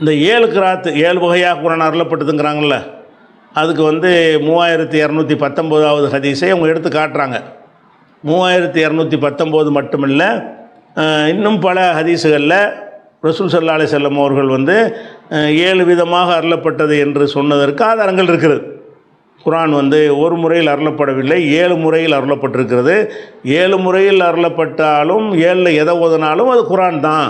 இந்த 7 கிராத்து 7 வகையாக குரான் அருளப்பட்டதுங்கிறாங்கள்ல, அதுக்கு 3219வது ஹதீஸை அவங்க எடுத்து காட்டுறாங்க. 3219 மட்டுமில்ல, இன்னும் பல ஹதீஸுகளில் ரசூல் ஸல்லல்லாஹு அலைஹி வஸல்லம் அவர்கள் 7 விதமாக அருளப்பட்டது என்று சொன்னதற்கு ஆதாரங்கள் இருக்கிறது. குரான் ஒரு முறையில் அருளப்படவில்லை, 7 முறையில் அருளப்பட்டிருக்கிறது. 7 முறையில் அருளப்பட்டாலும் 7ல் எதை ஓதினாலும் அது குரான் தான்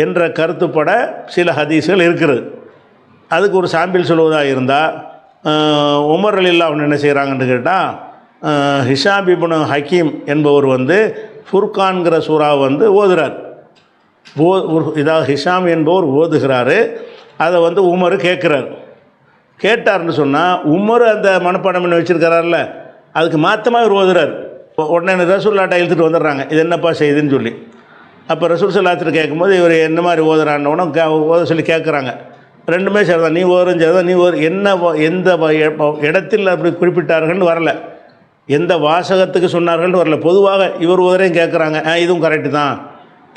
என்ற கருத்துப்பட சில ஹதீஸ்கள் இருக்கிறது. அதுக்கு ஒரு சாம்பிள் சொல்வதாக இருந்தால், உமர் ரலியல்லாஹு அன்ஹு என்ன செய்கிறாங்கன்னு கேட்டால், ஹிஷாம் இப்னு ஹக்கீம் என்பவர் ஃபுர்கான்கிற சூறாவை ஓதுறார். இதாக ஹிஷாம் என்பவர் ஓதுகிறாரு. அதை உமர் கேட்குறார். கேட்டார்னு சொன்னால் உமர் அந்த மனப்பாடம் பண்ணி வச்சுருக்கிறார்ல, அதுக்கு மாற்றமாக இவர் ஓதுறார். உடனே ரசூலுல்லாஹ்ட்ட இழுத்துட்டு வந்துடுறாங்க, இது என்னப்பா செய்யுதுன்னு சொல்லி. அப்போ ரசூல் ஸல்லல்லாஹு அலைஹி கேட்கும்போது இவர் என்ன மாதிரி ஓதுறான்னு ஓத சொல்லி கேட்குறாங்க. ரெண்டுமே சரிதான், நீ ஓதும் சரிதான், நீ என்ன எந்த இடத்தில் அப்படி குறிப்பிட்டார்கள்னு வரல, எந்த வாசகத்துக்கு சொன்னார்கள்னு வரல. பொதுவாக இவர் ஓதுறையும் கேட்குறாங்க, இதுவும் கரெக்டு தான்,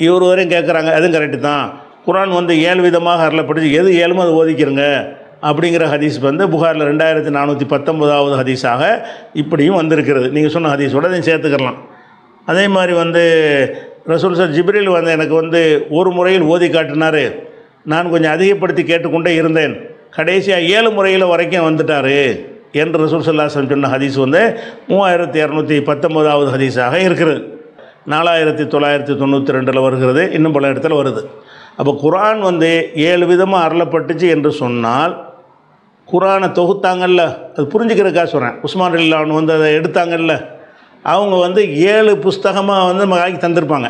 இவர் ஓதுறையும் கேட்குறாங்க, அதுவும் கரெக்டு தான். குரான் 7 விதமாக அருளப்படுது, எது 7மோ அது ஓதிக்கிறங்க அப்படிங்கிற ஹதீஸ் புகாரில் 2419வது ஹதீஸாக இப்படியும் வந்திருக்கிறது. நீங்கள் சொன்ன ஹதீஸோடு அதையும் சேர்த்துக்கலாம். அதே மாதிரி ரசூல் சார் ஜிப்ரீல் எனக்கு ஒரு முறையில் ஓதி காட்டினார். நான் கொஞ்சம் அதிகப்படுத்தி கேட்டுக்கொண்டே இருந்தேன், கடைசியாக 7 முறையில் வரைக்கும் வந்துட்டார் என்று ரசூல் ஸல்லல்லாஹு அலைஹி வஸல்லம் சொன்ன ஹதீஸ் 3219வது ஹதீஸாக இருக்கிறது. 4992 வருகிறது, இன்னும் பல இடத்துல வருது. அப்போ குரான் 7 விதமாக அருளப்பட்டுச்சு என்று சொன்னால், குரானை தொகுத்தாங்கல்ல, அது புரிஞ்சுக்கிறதுக்காக சொல்கிறேன். உஸ்மான் ரலியல்லாஹு அன்ஹு அதை எடுத்தாங்கல்ல, அவங்க 7 புஸ்தகமாக நம்ம ஆக்கி தந்திருப்பாங்க.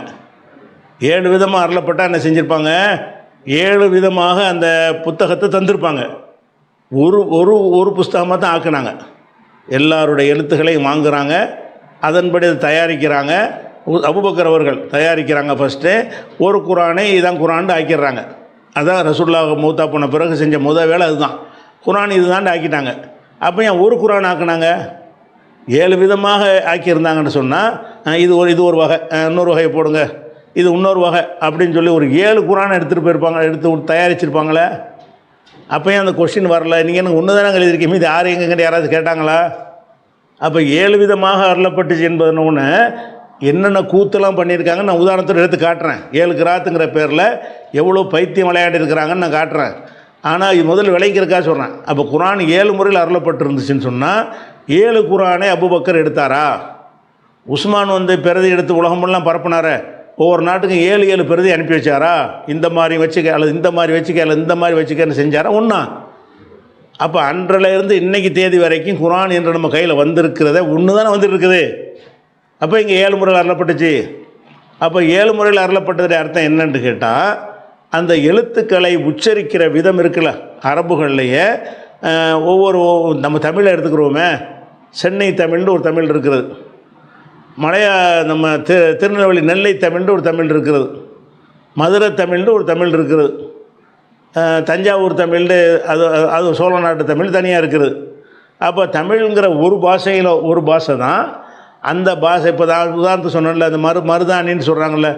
7 விதமாக அருளப்பட்டால் என்ன செஞ்சுருப்பாங்க, 7 விதமாக அந்த புத்தகத்தை தந்திருப்பாங்க. ஒரு புஸ்தகமாக தான் ஆக்குனாங்க. எல்லாருடைய எழுத்துக்களையும் வாங்குகிறாங்க, அதன்படி அதை தயாரிக்கிறாங்க. அபூபக்கர் அவர்கள் தயாரிக்கிறாங்க. ஃபஸ்ட்டு ஒரு குரானை இதான் குரான் ஆக்கிடுறாங்க. அதான் ரசூலுல்லாஹ் மௌத்தா போன பிறகு செஞ்ச வேலை அதுதான். குரான் இதுதான் ஆக்கிட்டாங்க. அப்போ ஏன் ஒரு குரான் ஆக்குனாங்க? 7 விதமாக ஆக்கியிருந்தாங்கன்னு சொன்னால், இது ஒரு வகை, இன்னொரு வகையை போடுங்க, இது இன்னொரு வகை அப்படின்னு சொல்லி ஒரு 7 குரானை எடுத்துகிட்டு போயிருப்பாங்க, எடுத்து தயாரிச்சிருப்பாங்களே. அப்போ அந்த கொஸ்டின் வரல, நீங்கள் எனக்கு ஒன்று தானே எழுதியிருக்கீங்க, இது யார் எங்கெங்கிட்ட யாராவது கேட்டாங்களா? அப்போ 7 விதமாக அருளப்பட்டுச்சு என்பதுன்னு என்னென்ன கூத்தெல்லாம் பண்ணியிருக்காங்கன்னு நான் உதாரணத்தோடு எடுத்து காட்டுறேன். 7 கிராத்துங்கிற பேரில் எவ்வளோ பைத்தியம் விளையாடி இருக்கிறாங்கன்னு நான் காட்டுறேன். ஆனால் இது முதல்ல விளைக்கிறதுக்காக சொல்கிறேன். அப்போ குரான் 7 முறையில் அருளப்பட்டிருந்துச்சுன்னு சொன்னால், 7 குரானை அபூபக்கர் எடுத்தாரா? உஸ்மான் பிரதி எடுத்து உலகமெல்லாம் பரப்புனார, ஒவ்வொரு நாட்டுக்கும் 7 பிரதி அனுப்பி வச்சாரா? இந்த மாதிரி வச்சுக்க, அல்லது இந்த மாதிரி வச்சுக்க, அல்லது இந்த மாதிரி வச்சுக்கன்னு செஞ்சாரா? ஒன்றா? அப்போ அன்றிலிருந்து இன்றைக்கி தேதி வரைக்கும் குரான் என்று நம்ம கையில் வந்திருக்கிறத ஒன்று தானே வந்துருக்குது. அப்போ இங்கே 7 முறையில் அருளப்பட்டுச்சு. அப்போ 7 முறையில் அருளப்பட்டதுடைய அர்த்தம் என்னன்னு கேட்டால், அந்த எழுத்துக்களை உச்சரிக்கிற விதம் இருக்குல்ல, அரபுகள்லையே நம்ம தமிழை எடுத்துக்கிறோமே, சென்னை தமிழ்னு ஒரு தமிழ் இருக்கிறது, நம்ம திருநெல்வேலி நெல்லை தமிழ்னு ஒரு தமிழ் இருக்கிறது, மதுரை தமிழ்னு ஒரு தமிழ் இருக்கிறது, தஞ்சாவூர் தமிழ்னு அது சோழ நாட்டு தமிழ் தனியாக இருக்குது. அப்போ தமிழ்ங்கிற ஒரு பாஷையில் ஒரு பாஷை தான். அந்த பாஷை இப்போ தான் உதாரணத்துக்கு சொன்னல, அந்த மருதாணின்னு சொல்கிறாங்கல்ல,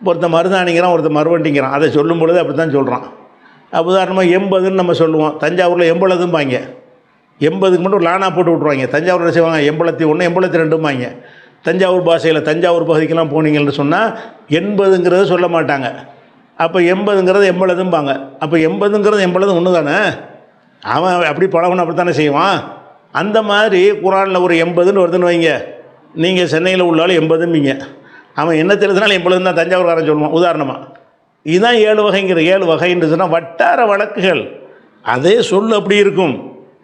ஒருத்தர் மருதாணிங்கிறான், ஒருத்தர் மறுவண்டிங்கிறான். அதை சொல்லும் பொழுது அப்படி தான் சொல்கிறான். உதாரணமாக 80ன்னு நம்ம சொல்லுவோம், தஞ்சாவூரில் 80ம்பாங்க. 80க்கு மட்டும் லானா போட்டு விட்ருவாங்க. தஞ்சாவூரில் செய்வாங்க 81, 82ம்பாங்க. தஞ்சாவூர் பாஷையில் தஞ்சாவூர் பகுதிக்கெல்லாம் போனீங்கன்னு சொன்னால் 80ங்கிறத சொல்ல மாட்டாங்க. அப்போ 80ங்கிறது 80ம்பாங்க. அப்போ 80ங்கிறது 80 ஒன்று தானே. அவன் அப்படி பழகணும், அப்படி தானே செய்வான். அந்த மாதிரி குரானில் ஒரு 80ன்னு வருதுன்னு வைங்க, நீங்கள் சென்னையில் உள்ளாலும் 80ம்பீங்க. அவன் என்ன தெரிஞ்சதுனால 80 தான் தஞ்சாவூர்காரன் சொல்லுவான் உதாரணமாக. இதுதான் 7 வகைங்கிற. 7 வகைன்னு சொன்னால் வட்டார வழக்குகள், அதே சொல் அப்படி இருக்கும்.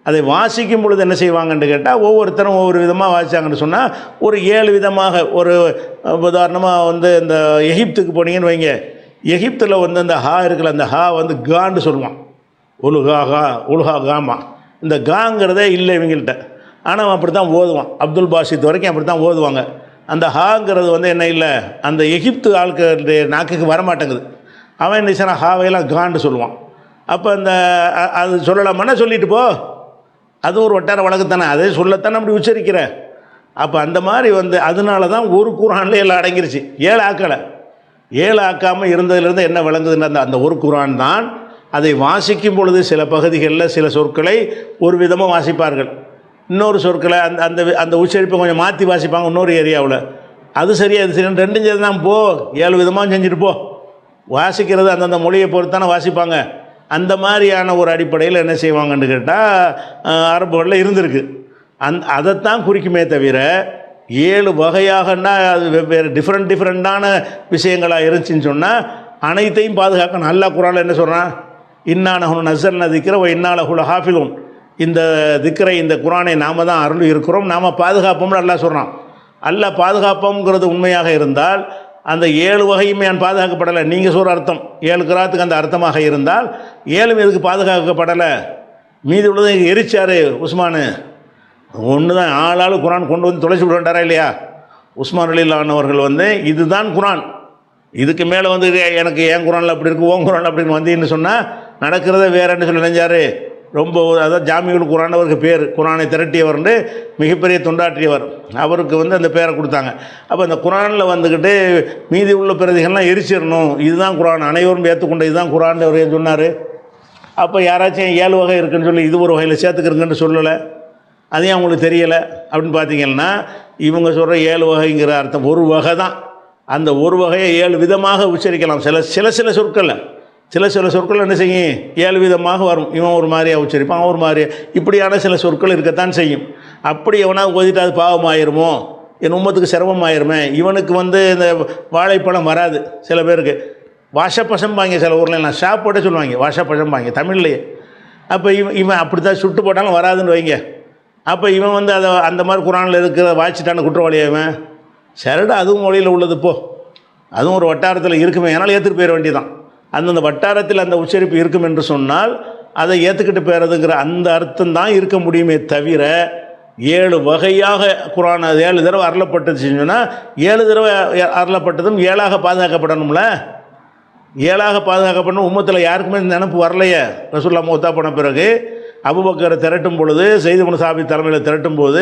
அதை வாசிக்கும் பொழுது என்ன செய்வாங்கன்னு கேட்டால், ஒவ்வொருத்தரும் ஒவ்வொரு விதமாக வாசித்தாங்கன்னு சொன்னால், ஒரு 7 விதமாக. ஒரு உதாரணமாக இந்த எகிப்துக்கு போனீங்கன்னு வைங்க, எகிப்தில் அந்த ஹா இருக்குல்ல, அந்த ஹா கான்னு சொல்லுவான். உலுஹா காமா. இந்த காங்கிறதே இல்லை இவங்கள்ட்ட. ஆனால் அவன் அப்படி தான் ஓதுவான். அப்துல் பாசித் வரைக்கும் அப்படி தான் ஓதுவாங்க. அந்த ஹாங்கிறது என்ன இல்லை, அந்த எகிப்து ஆட்களுடைய நாக்குக்கு வரமாட்டேங்குது. அவன் என்ன செய்யறான், ஹாவையெல்லாம் கான்னு சொல்லுவான். அப்போ அது சொல்லலாமான்னா சொல்லிட்டு போ, அது ஒரு வட்டார வழக்கு தானே, அதே சொல்லத்தானே அப்படி உச்சரிக்கிற. அப்போ அந்த மாதிரி அதனால தான் ஒரு குரானில் எல்லாம் அடங்கிருச்சு. 7 ஆக்கலை. 7 ஆக்காமல் இருந்ததுலேருந்து என்ன விளங்குதுன்னா, அந்த ஒரு குரான் தான் அதை வாசிக்கும் பொழுது சில பகுதிகளில் சில சொற்களை ஒரு விதமாக வாசிப்பார்கள், இன்னொரு சொற்களை அந்த அந்த அந்த உச்சரிப்பை கொஞ்சம் மாற்றி வாசிப்பாங்க இன்னொரு ஏரியாவில். அது சரியா இது சரி ரெண்டும் சரி தான், போ 7 விதமாக செஞ்சுட்டு போ. வாசிக்கிறது அந்தந்த மொழியை பொறுத்தானே வாசிப்பாங்க. அந்த மாதிரியான ஒரு அடிப்படையில் என்ன செய்வாங்கன்னு கேட்டால் அரபுகளில் இருந்திருக்கு. அதைத்தான் குறிக்குமே தவிர 7 வகையாகன்னா அது வெவ்வேறு டிஃப்ரெண்ட்டான விஷயங்களாக இருந்துச்சுன்னு சொன்னால் அனைத்தையும் பாதுகாக்கணும். அல்லாஹ் குர்ஆனில் என்ன சொல்கிறான், இன்னா நஹ்னு நஸல்னா திக்ர வ இன்னா லஹு லஹாஃபிலூன். இந்த திக்ரை இந்த குர்ஆனை நாம் தான் அருள் இருக்கிறோம், நாம் பாதுகாப்போம்னு அல்லாஹ் சொல்கிறான். அல்லாஹ் பாதுகாப்போங்கிறது உண்மையாக இருந்தால் அந்த 7 வகையுமே நான் பாதுகாக்கப்படலை. நீங்கள் சொல்கிற அர்த்தம் 7 கிராத்துக்கு அந்த அர்த்தமாக இருந்தால் 7 எதுக்கு பாதுகாக்கப்படலை? மீதி உள்ளதை எரிச்சார் உஸ்மானு. ஒன்று தான் ஆளாளு குர்ஆன் கொண்டு வந்து தொலைச்சி விட்டாரா இல்லையா? உஸ்மான் ரலியல்லாஹு அன்ஹு அவர்கள் வந்து இதுதான் குர்ஆன், இதுக்கு மேலே வந்து எனக்கு ஏன் குர்ஆனில் அப்படி இருக்குது ஓன் குர்ஆன் அப்படின்னு வந்தீங்கன்னு சொன்னால் நடக்கிறத வேறன்னு சொல்லி நினைஞ்சார். ரொம்ப அதான் ஜாமியுல் குர்ஆன் அவருக்கு பேர், குர்ஆனை திரட்டியவர்னு மிகப்பெரிய தொண்டாற்றியவர், அவருக்கு வந்து அந்த பேரை கொடுத்தாங்க. அப்போ அந்த குர்ஆனில் வந்துக்கிட்டு மீதி உள்ள பிரதிகள்லாம் எரிச்சிடணும், இதுதான் குர்ஆன் அனைவரும் ஏற்றுக்கொண்ட இதுதான் குர்ஆன் அவர் சொன்னார். அப்போ யாராச்சும் 7 வகை இருக்குன்னு சொல்லி இது ஒரு வகையில் சேர்த்துக்கிறங்கன்னு சொல்லலை, அதையும் அவங்களுக்கு தெரியலை அப்படின்னு பார்த்தீங்கன்னா இவங்க சொல்கிற 7 வகைங்கிற அர்த்தம் ஒரு வகை தான். அந்த ஒரு வகையை 7 விதமாக உச்சரிக்கலாம். சில சொற்கள் என்ன செய்யும் 7 விதமாக வரும். இவன் ஒரு மாதிரியாக உச்சரிப்பான், அவன் ஒரு மாதிரியாக, இப்படியான சில சொற்கள் இருக்கத்தான் செய்யும். அப்படி எவனாக ஓதிட்டு அது பாவமாயிருமோ, என் உம்மத்துக்கு சிரமம் ஆயிருமே, இவனுக்கு வந்து இந்த வாழைப்பழம் வராது. சில பேருக்கு வாஷப்பசம்பாங்க, சில ஊரில் நான் ஷாப் போட்டே சொல்லுவாங்க வாஷப்பசம்பாங்க தமிழ்லையே. அப்போ இவன் அப்படி தான் சுட்டு போட்டாலும் வராதுன்னு வைங்க. அப்போ இவன் வந்து அதை அந்த மாதிரி குர்ஆனில் இருக்கிற வாய்ச்சிட்டான குற்றவாளியவன் சரிடா, அதுவும் மொழியில் உள்ளது போ, அதுவும் ஒரு வட்டாரத்தில் இருக்குமே, அதனால் ஏற்றுட்டு போயிட வேண்டியதான். அந்தந்த வட்டாரத்தில் அந்த உச்சரிப்பு இருக்கும் என்று சொன்னால் அதை ஏற்றுக்கிட்டு போயிடுறதுங்கிற அந்த அர்த்தம் தான் இருக்க முடியுமே தவிர 7 வகையாக குர்ஆன் 7 தடவை அருளப்பட்டுச்சுன்னு சொன்னால் 7 தடவை அருளப்பட்டதும் 7ஆக பாதுகாக்கப்படணும்ல. 7ஆக பாதுகாக்கப்படணும். உம்மத்தில் யாருக்குமே இந்த நினப்பு வரலையே. ரசூலுல்லாஹ் மௌத்தா போன பிறகு அபூபக்கரை திரட்டும் பொழுது, ஸைத் இப்னு சாபித் தலைமையில் திரட்டும் போது,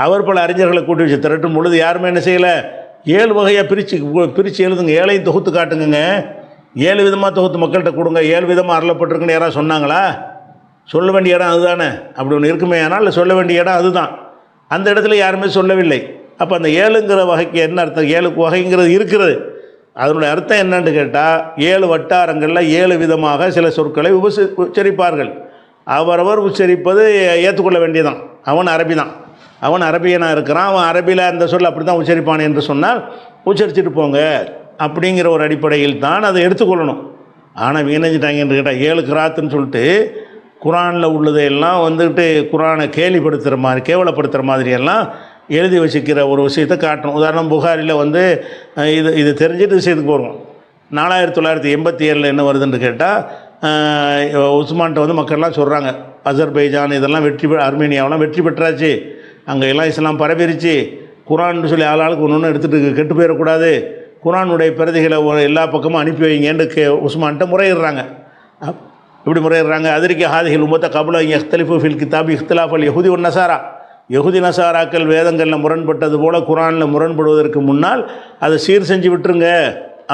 அவர் பல அறிஞர்களை கூட்டி வச்சு திரட்டும் பொழுது யாருமே என்ன செய்யலை, 7 வகையாக பிரித்து எழுதுங்க, 7ஐயும் தொகுத்து காட்டுங்க, 7 விதமாக தொகுத்து மக்கள்கிட்ட கொடுங்க, 7 விதமாக அருளப்பட்டிருக்குன்னு யாராவது சொன்னாங்களா? சொல்ல வேண்டிய இடம் அதுதானே. அப்படி ஒன்று இருக்குமே, ஆனால் சொல்ல வேண்டிய இடம் அதுதான். அந்த இடத்துல யாருமே சொல்லவில்லை. அப்போ அந்த 7ங்கிற வகைக்கு என்ன அர்த்தம்? 7 வகைங்கிறது இருக்கிறது, அதனுடைய அர்த்தம் என்னன்னு கேட்டால் 7 வட்டாரங்களில் 7 விதமாக சில சொற்களை உச்சரிப்பார்கள். அவரவர் உச்சரிப்பது ஏற்றுக்கொள்ள வேண்டியதான். அவன் அரபி தான், அவன் அரபியனாக இருக்கிறான், அவன் அரபியில் அந்த சொல் அப்படி தான் உச்சரிப்பான் என்று சொன்னால் உச்சரிச்சுட்டு போங்க அப்படிங்கிற ஒரு அடிப்படையில் தான் அதை எடுத்துக்கொள்ளணும். ஆனால் வீணஞ்சிட்டாங்கன்னு கேட்டால் 7 கிராத்துன்னு சொல்லிட்டு குர்ஆனில் உள்ளதையெல்லாம் வந்துட்டு குர்ஆனை கேவலப்படுத்துகிற மாதிரியெல்லாம் எழுதி வச்சுக்கிற ஒரு விஷயத்தை காட்டணும். உதாரணம் புகாரில் வந்து இது தெரிஞ்சுட்டு விஷயத்துக்கு போகிறோம். 4987 என்ன வருதுன்னு கேட்டால் உஸ்மான்கிட்ட வந்து மக்கள்லாம் சொல்கிறாங்க, அசர்பைஜான் இதெல்லாம் அர்மேனியாவெல்லாம் வெற்றி பெற்றாச்சு, அங்கே எல்லாம் இஸ்லாம் பரவிருச்சு, குர்ஆன்னு சொல்லி ஆளாளுக்கு ஒன்று எடுத்துகிட்டு கெட்டு போயிடக்கூடாது, குர்ஆனுடைய பிரதிகளை எல்லா பக்கமும் அனுப்பி வைங்கன்னு உஸ்மான்கிட்ட முறையிடுறாங்க. இப்படி முறையிடுறாங்க, அதற்கு ஹாதிகள் உம்மத்த கபுல இஹ்தலிஃபு ஃபில் கிதாபி இஹ்திலாஃப் அல் யஹூதி ஒன் நசாரா, யஹூதி நசாராக்கள் வேதங்களில் முரண்பட்டது போல் குர்ஆனில் முரண்படுவதற்கு முன்னால் அதை சீர் செஞ்சு விட்டுருங்க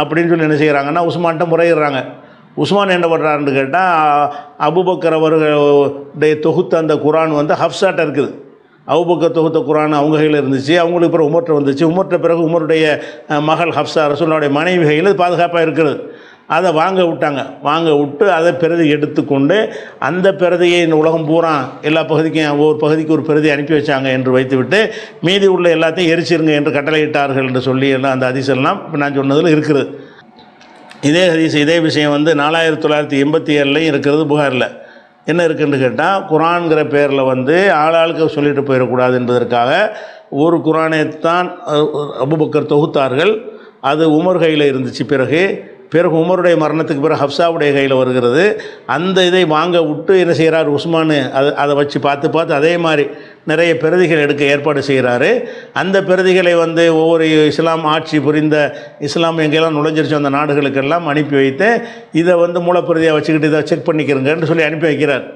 அப்படின்னு சொல்லி என்ன செய்கிறாங்கன்னா உஸ்மான்கிட்ட முறையிடுறாங்க. உஸ்மான் என்ன பண்ணுறாருன்னு கேட்டால் அபூபக்கர் அவர்களுடைய தொகுத்த அந்த குர்ஆன் வந்து ஹஃப்ஸாட்ட இருக்குது. அபூபக்கர் தொகுத்த குர்ஆன் அவங்க கையில் இருந்துச்சு, அவங்களுக்கு பிறகு உமர்கிட்ட வந்துச்சு, உமர்கிட்ட பிறகு உமருடைய மகள் ஹஃப்ஸா ரசூலுல்லாஹுடைய மனைவி கையில் பாதுகாப்பாக இருக்கிறது. அதை வாங்க விட்டு அதை பிரதி எடுத்துக்கொண்டு அந்த பிரதியை இந்த உலகம் பூரா எல்லா பகுதிக்கும் ஒவ்வொரு பகுதிக்கு ஒரு பிரதி அனுப்பி வச்சாங்க என்று வைத்துவிட்டு மீதி உள்ள எல்லாத்தையும் எரிச்சிருங்க என்று கட்டளையிட்டார்கள் என்று சொல்லி எல்லாம் அந்த ஹதீஸெல்லாம் இப்போ நான் சொன்னதில் இருக்குது. இதே விஷயம் வந்து 4987 இருக்கிறது புகாரில். என்ன இருக்குன்னு கேட்டால் குர்ஆன்கிற பேரில் வந்து ஆளாளுக்கு சொல்லிட்டு போயிடக்கூடாது என்பதற்காக ஒரு குர்ஆனைத்தான் அபூபக்கர் தொகுத்தார்கள். அது உமர் கையில் இருந்துச்சு. பிறகு உமருடைய மரணத்துக்கு பிறகு ஹப்ஸாவுடைய கையில் வருகிறது. அந்த இதை வாங்க விட்டு என்ன செய்கிறார் உஸ்மான், அதை வச்சு பார்த்து அதே மாதிரி நிறைய பிரதிகள் எடுக்க ஏற்பாடு செய்கிறாரு. அந்த பிரதிகளை வந்து ஒவ்வொரு இஸ்லாம் ஆட்சி புரிந்த இஸ்லாம் எங்கெல்லாம் நுழைஞ்சிருச்சோ அந்த நாடுகளுக்கெல்லாம் அனுப்பி வைத்து இதை வந்து மூலப்பிரதியாக வச்சுக்கிட்டு இதை செக் பண்ணிக்கிறங்கன்னு சொல்லி அனுப்பி வைக்கிறார்.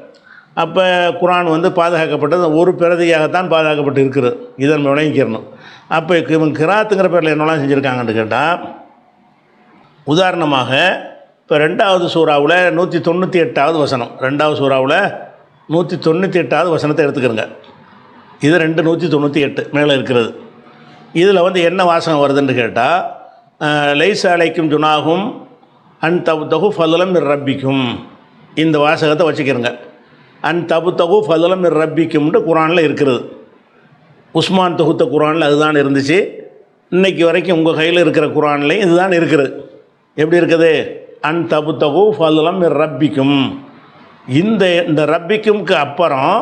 அப்போ குர்ஆன் வந்து பாதுகாக்கப்பட்டது ஒரு பிரதியாகத்தான் பாதுகாக்கப்பட்டு இருக்கிறது. இதை நம்ம விளங்கிக்கிறணும். அப்போ இவங்க கிராத்துங்கிற பேரில் என்னெல்லாம் செஞ்சுருக்காங்கன்னு கேட்டால், உதாரணமாக இப்போ 2வது சூறாவில் 198வது வசனம், 2வது சூறாவில் 198வது வசனத்தை எடுத்துக்கிறங்க. இது 298 மேலே இருக்கிறது. இதில் வந்து என்ன வாசகம் வருதுன்னு கேட்டால், லைஸ அலைக்கும் ஜுனாகும் அன் தபுத்தகு ஃபதுலம் மிர் ரப்பிக்கும். இந்த வாசகத்தை வச்சுக்கிறங்க. அன் தபுத்தகு ஃபதுலம் மிர் ரப்பிக்கும்னு குரானில் இருக்கிறது. உஸ்மான் தொகுத்த குரானில் அதுதான் இருந்துச்சு. இன்றைக்கி வரைக்கும் உங்கள் கையில் இருக்கிற குரான்லேயும் இதுதான் இருக்குது. எப்படி இருக்குது? அன் தபுத்தகு ஃபதுலம் மிர் ரப்பிக்கும். இந்த ரப்பிக்கும்க்கு அப்புறம்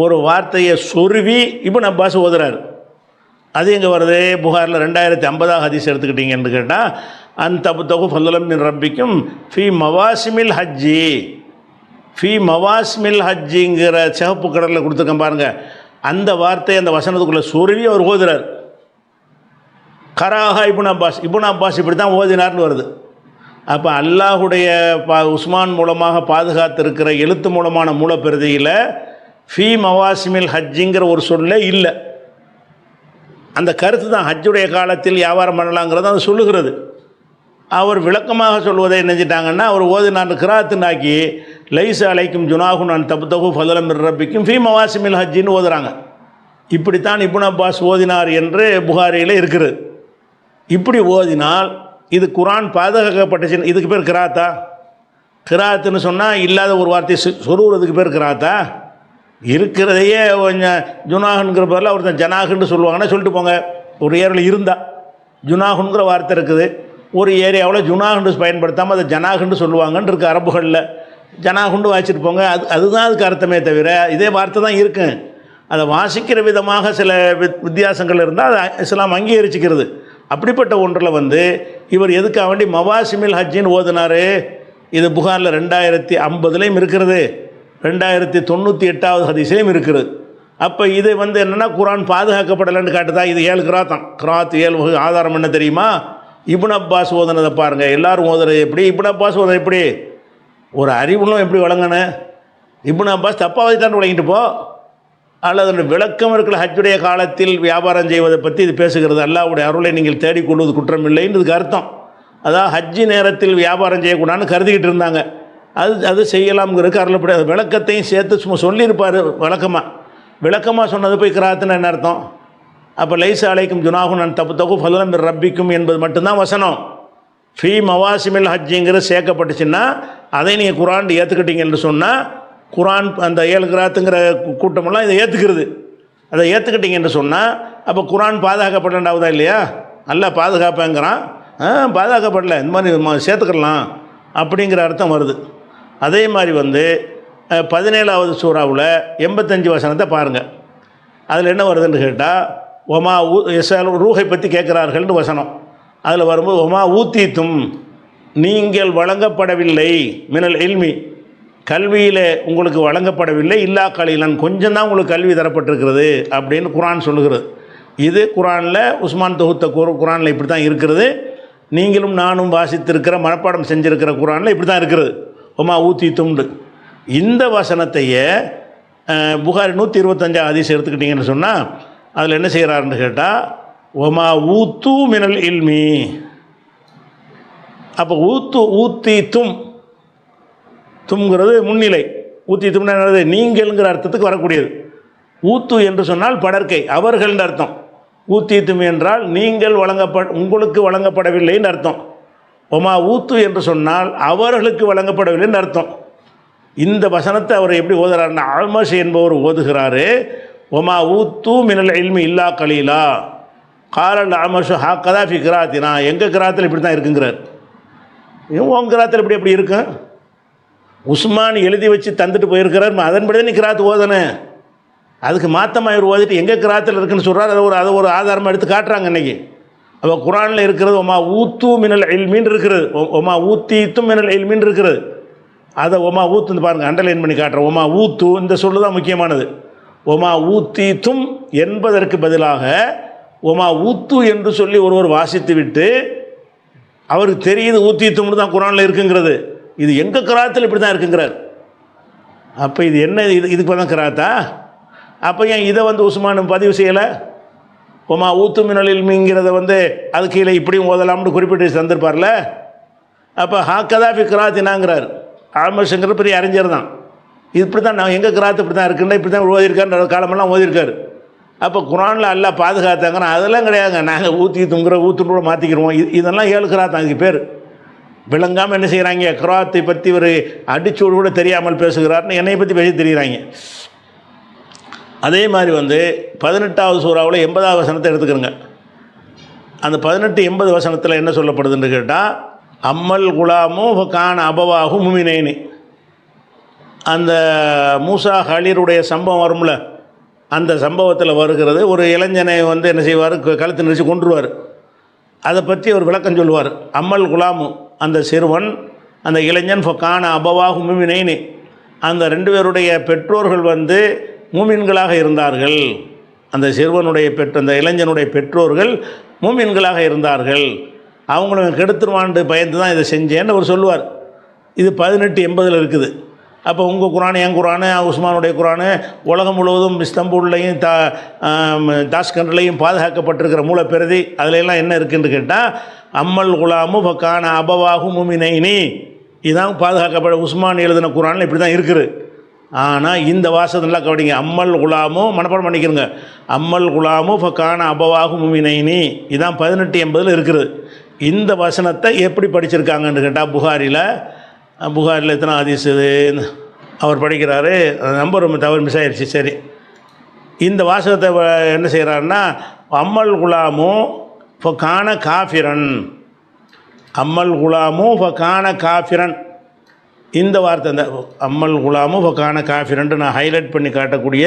ஒரு வார்த்தையை சொருவி இப்னு அப்பாஸ் ஓதுறாரு. அது எங்கே வருது? புகாரில் 2050 ஹதீஸ் எடுத்துக்கிட்டீங்கன்னு கேட்டால், அன் தபுத்தகு ஃபதுலம் மிர் ரப்பிக்கும் ஃபி மவாசிமில் ஹஜ்ஜி. ஃபி மவாசிமில் ஹஜ்ஜிங்கிற சிவப்பு கடலில் கொடுத்துருக்கேன் பாருங்கள். அந்த வார்த்தை அந்த வசனத்துக்குள்ளே சொருவி அவர் ஓதுறார். கராஹா இப்னு அப்பாஸ் இப்படி தான் ஓதினார்னு வருது. அப்போ அல்லாஹுடைய உஸ்மான் மூலமாக பாதுகாத்திருக்கிற எழுத்து மூலமான மூலப்பிரதியில் ஃபி மவாசிமில் ஹஜ்ஜிங்கிற ஒரு சொல்லே இல்லை. அந்த கருத்து தான் ஹஜ்ஜுடைய காலத்தில் வியாபாரம் பண்ணலாங்கிறது அது சொல்லுகிறது. அவர் விளக்கமாக சொல்வதை நினைச்சிட்டாங்கன்னா, அவர் ஓதினார் கிராத்துனாக்கி லைஸ அலைக்கும் ஜுனாகுன் அன் தபுத்தகு ஃபதுலம் மிர் ரப்பிக்கும் ஃபி மவாசிமில் ஹஜ்ஜின்னு ஓதுறாங்க. இப்படித்தான் இப்னு அப்பாஸ் ஓதினார் என்று புகாரியில் இருக்குது. இப்படி ஓதினால் இது குரான் பாதுகாக்கப்பட்டுச்சு. இதுக்கு பேர் கிராத்தா? கிராத்துன்னு சொன்னால் இல்லாத ஒரு வார்த்தை சொருகிறதுக்கு பேர் கிராத்தா? இருக்கிறதையே கொஞ்சம் ஜுனாகுங்கிற பேரில் ஒருத்தன் ஜனாகுன்னு சொல்லுவாங்கன்னா சொல்லிட்டு போங்க. ஒரு ஏரியாவில் இருந்தால் ஜுனாகுங்கிற வார்த்தை இருக்குது, ஒரு ஏரியாவில் ஜுனாகுண்டு பயன்படுத்தாமல் அதை ஜனாகுண்டு சொல்லுவாங்கன்னு இருக்குது அரபுகளில். ஜனாகுண்டு வாசிட்டு போங்க. அதுதான் அதுக்கு அர்த்தமே தவிர இதே வார்த்தை தான் இருக்கு. அதை வாசிக்கிற விதமாக சில வித்தியாசங்கள் இருந்தால் அதை இஸ்லாம் அங்கீகரிச்சுக்கிறது. அப்படிப்பட்ட ஒன்றில் வந்து இவர் எதுக்காக வேண்டி மவாசிமில் ஹஜ்ஜின்னு ஓதுனார்? இது புகாரில் 2050லையும் இருக்கிறது, 2098வது ஹதீஸ்லையும் இருக்கிறது. அப்போ இது வந்து என்னென்னா குரான் பாதுகாக்கப்படலைன்னு காட்டுதா? இது 7 கிராத்தான். கிராத் 7 வகை. ஆதாரம் என்ன தெரியுமா? இப்னு அப்பாஸ் ஓதுனதை பாருங்கள். எல்லோரும் ஓதுறது எப்படி? இப்னு அப்பாஸ் ஓதுறது எப்படி? ஒரு அறிவுகளும் எப்படி வழங்கினேன்? இப்னு அப்பாஸ் தப்பாக தான் விளங்கிட்டு போ. அல்லது அந்த விளக்கம் இருக்கிற ஹஜ்ஜுடைய காலத்தில் வியாபாரம் செய்வதை பற்றி இது பேசுகிறது. அல்லாஹ்வுடைய அருளை நீங்கள் தேடிக்கொள்வது குற்றம் இல்லைன்றதுக்கு அர்த்தம். அதாவது ஹஜ்ஜி நேரத்தில் வியாபாரம் செய்யக்கூடாதுன்னு கருதிக்கிட்டு இருந்தாங்க. அது செய்யலாம்ங்கிறதுக்கு அருளப்படாது. விளக்கத்தையும் சேர்த்து சும்மா சொல்லியிருப்பார். விளக்கமாக சொன்னது போய் கிராத்துன்னு என்ன அர்த்தம்? அப்போ லைஸ அலைக்கும் ஜுனாகுன் அன் தபுத்தகு ஃபதுலம் மிர் ரப்பிக்கும் என்பது மட்டும்தான் வசனம். ஃபி மவாசிமில் ஹஜ்ஜிங்கிறது சேர்க்கப்பட்டுச்சுன்னா அதை நீங்கள் குரான் ஏற்றுக்கிட்டீங்கன்னு சொன்னால், குரான் அந்த 7 கிராத்துங்கிற கூட்டமெல்லாம் இதை ஏற்றுக்கிறது. அதை ஏற்றுக்கிட்டீங்கன்னு சொன்னால் அப்போ குரான் பாதுகாக்கப்படண்டாவதா இல்லையா? நல்லா பாதுகாப்பேங்கிறான். பாதுகாக்கப்படலை, இந்த மாதிரி சேர்த்துக்கலாம் அப்படிங்கிற அர்த்தம் வருது. அதே மாதிரி வந்து 17வது சூறாவில் 85 வசனத்தை பாருங்கள். அதில் என்ன வருதுன்னு கேட்டால், ஒமா ரூஹை பற்றி கேட்குறார்கள்னு வசனம். அதில் வரும்போது ஒமா ஊத்தீத்தும், நீங்கள் வழங்கப்படவில்லை, மினல் இல்மி, கல்வியில் உங்களுக்கு வழங்கப்படவில்லை, இல்லா கலீலன், கொஞ்சம் தான் உங்களுக்கு கல்வி தரப்பட்டிருக்கிறது அப்படின்னு குரான் சொல்லுகிறது. இது குரானில் உஸ்மான் தொகுத்த குரானில் இப்படி தான் இருக்கிறது. நீங்களும் நானும் வாசித்திருக்கிற மனப்பாடம் செஞ்சுருக்கிற குரானில் இப்படி தான் இருக்கிறது. ஒமா ஊத்தீத்தும்னு இந்த வசனத்தையே புகாரி 125 ஹதீஸ் எடுத்துக்கிட்டிங்கன்னு சொன்னால் அதில் என்ன செய்கிறாருன்னு கேட்டால், ஒமா ஊத்து மினல் இல்மி. அப்போ ஊத்தீத்தும், தும்ங்கிறது முன்னிலை, ஊத்தீத்தும்னா என்னது? நீங்கள்ங்கிற அர்த்தத்துக்கு வரக்கூடியது. ஊத்து என்று சொன்னால் படற்கை, அவர்கள்னு அர்த்தம். ஊத்தீத்தும் என்றால் நீங்கள் உங்களுக்கு வழங்கப்படவில்லைன்னு அர்த்தம். ஒமா ஊத்து என்று சொன்னால் அவர்களுக்கு வழங்கப்படவில்லைன்னு அர்த்தம். இந்த வசனத்தை அவர் எப்படி ஓதுறாருன்னா, அமஷ் என்பவர் ஓதுகிறாரு, ஒமா ஊத்து மினல் இல்மி இல்லா கலீலா காலல் அமஷு ஹாக்கதா ஃபி கிராத்தினா, எங்கள் கிராத்தில் இப்படி தான் இருக்குங்கிறார். உன் கிராத்தில் எப்படி இருக்கும்? உஸ்மான் எழுதி வச்சு தந்துட்டு போயிருக்கிறார், அதன்படி தான் நீ கிராத்து ஓதனே. அதுக்கு மாற்றமாக இவர் ஓதிட்டு எங்கே கிராத்தில் இருக்குன்னு சொல்கிறார். அதை ஒரு ஆதாரமாக எடுத்து காட்டுறாங்க இன்றைக்கி. அப்போ குரானில் இருக்கிறது ஒமா ஊத்து மினல் இல்மின்னு இருக்கிறது, ஒமா ஊத்தீத்தும் மினல் இல்மின்னு இருக்கிறது. அதை ஒமா ஊத்துன்னு பாருங்கள், அண்டர்லைன் பண்ணி காட்டுறோம். ஒமா ஊத்து இந்த சொல்லு தான் முக்கியமானது. ஒமா ஊத்தீத்தும் என்பதற்கு பதிலாக ஒமா ஊத்து என்று சொல்லி ஒருவர் வாசித்து விட்டு அவருக்கு தெரியுது ஊத்தீத்தும்னு தான் குரானில் இருக்குங்கிறது. இது எங்கள் கிராத்தில் இப்படி தான் இருக்குங்கிறார். அப்போ இது என்ன? இதுக்கு தான் கிராத்தா? அப்போ ஏன் இதை வந்து உஸ்மான் பதிவு செய்யலை? ஒமா ஊத்து மினல் இல்மிங்கிறத அது கீழே இப்படியும் ஓதலாம்னு குறிப்பிட்டு தந்திருப்பார்ல. அப்போ ஹாக்கதாஃபி கிராத்தினாங்கிறார். ஆமஷங்கிற பெரிய அறிஞர் தான். இப்படி தான் நான் எங்கள் கிராத்து இப்படி தான் இருக்குன்னா இப்படி தான் ஓதிருக்காரு, காலமெல்லாம் ஓதிருக்காரு. அப்போ குரானில் எல்லாம் பாதுகாத்தாங்கன்னா அதெல்லாம் கிடையாதுங்க, நாங்கள் ஊற்றி துங்குற ஊற்றுன்னு கூட மாற்றிக்கிறோம். இதெல்லாம் 7 கிராத்தான் இதுக்கு பேர். விளங்காமல் என்ன செய்கிறாங்க, கிராத்தை பற்றி ஒரு அடிச்சூடு கூட தெரியாமல் பேசுகிறார்னு என்னை பற்றி பேசி தெரிகிறாங்க. அதே மாதிரி 18வது சூறாவில் 80வது வசனத்தை எடுத்துக்கிறோங்க. அந்த 18-80 வசனத்தில் என்ன சொல்லப்படுதுன்னு கேட்டால், அம்மல் குலாமோ கான அபவாகும் முமினேனி. அந்த மூசா ஹலீருடைய சம்பவம் வரும்ல, அந்த சம்பவத்தில் வருகிறது. ஒரு இளைஞனை என்ன செய்வார், கழுத்து நெரிச்சு கொன்றுவார். அதை பற்றி ஒரு விளக்கம் சொல்லுவார். அம்மல் குலாமு, அந்த சிறுவன், அந்த இளைஞன் கான அபவாகும் முமினேனி, அந்த 2 பேருடைய பெற்றோர்கள் மூமின்களாக இருந்தார்கள். அந்த சிறுவனுடைய அந்த இளைஞனுடைய பெற்றோர்கள் மூமின்களாக இருந்தார்கள். அவங்களும் கெடுத்துருவான்ட்டு பயந்து தான் இதை செஞ்சேன்னு அவர் சொல்லுவார். இது 18-80 இருக்குது. அப்போ உங்கள் குரான், என் குரானு, உஸ்மானுடைய குரானு உலகம் முழுவதும் இஸ்தம்பூல்லையும் தாஷ்கண்ட்லையும் பாதுகாக்கப்பட்டிருக்கிற மூலப்பிரதி. அதிலெல்லாம் என்ன இருக்குன்னு கேட்டால், அம்மல் குலாமு ஃபக்கான அபவாகு முமினைனி, இதுதான் பாதுகாக்கப்பட உஸ்மான் எழுதின குரானில் இப்படி தான் இருக்குது. ஆனால் இந்த வாசத்தை நல்லா கவனிங்க. அம்மல் குலாமோ மனப்பாடம் பண்ணிக்கிறங்க. அம்மல் குலாமோ ஃபக்கான அபவாகு முமினைனி, இதுதான் 18-80 இருக்குது. இந்த வசனத்தை எப்படி படிச்சிருக்காங்கன்னு கேட்டால், புகாரில் எத்தனை ஹதீஸ் இது அவர் படிக்கிறாரு, நம்பர் ரொம்ப தவறு மிஸ் ஆயிடுச்சு. சரி, இந்த வாசகத்தை என்ன செய்கிறாருன்னா, அம்மல் குலாமோ ஃபக்கான காஃபிரன், அம்மல் குலாமோ ஃபக்கான காஃபிரன், இந்த வார்த்தை, இந்த அம்மல் குலாமு ஃபக்கான காஃபிரன்ட்டு நான் ஹைலைட் பண்ணி காட்டக்கூடிய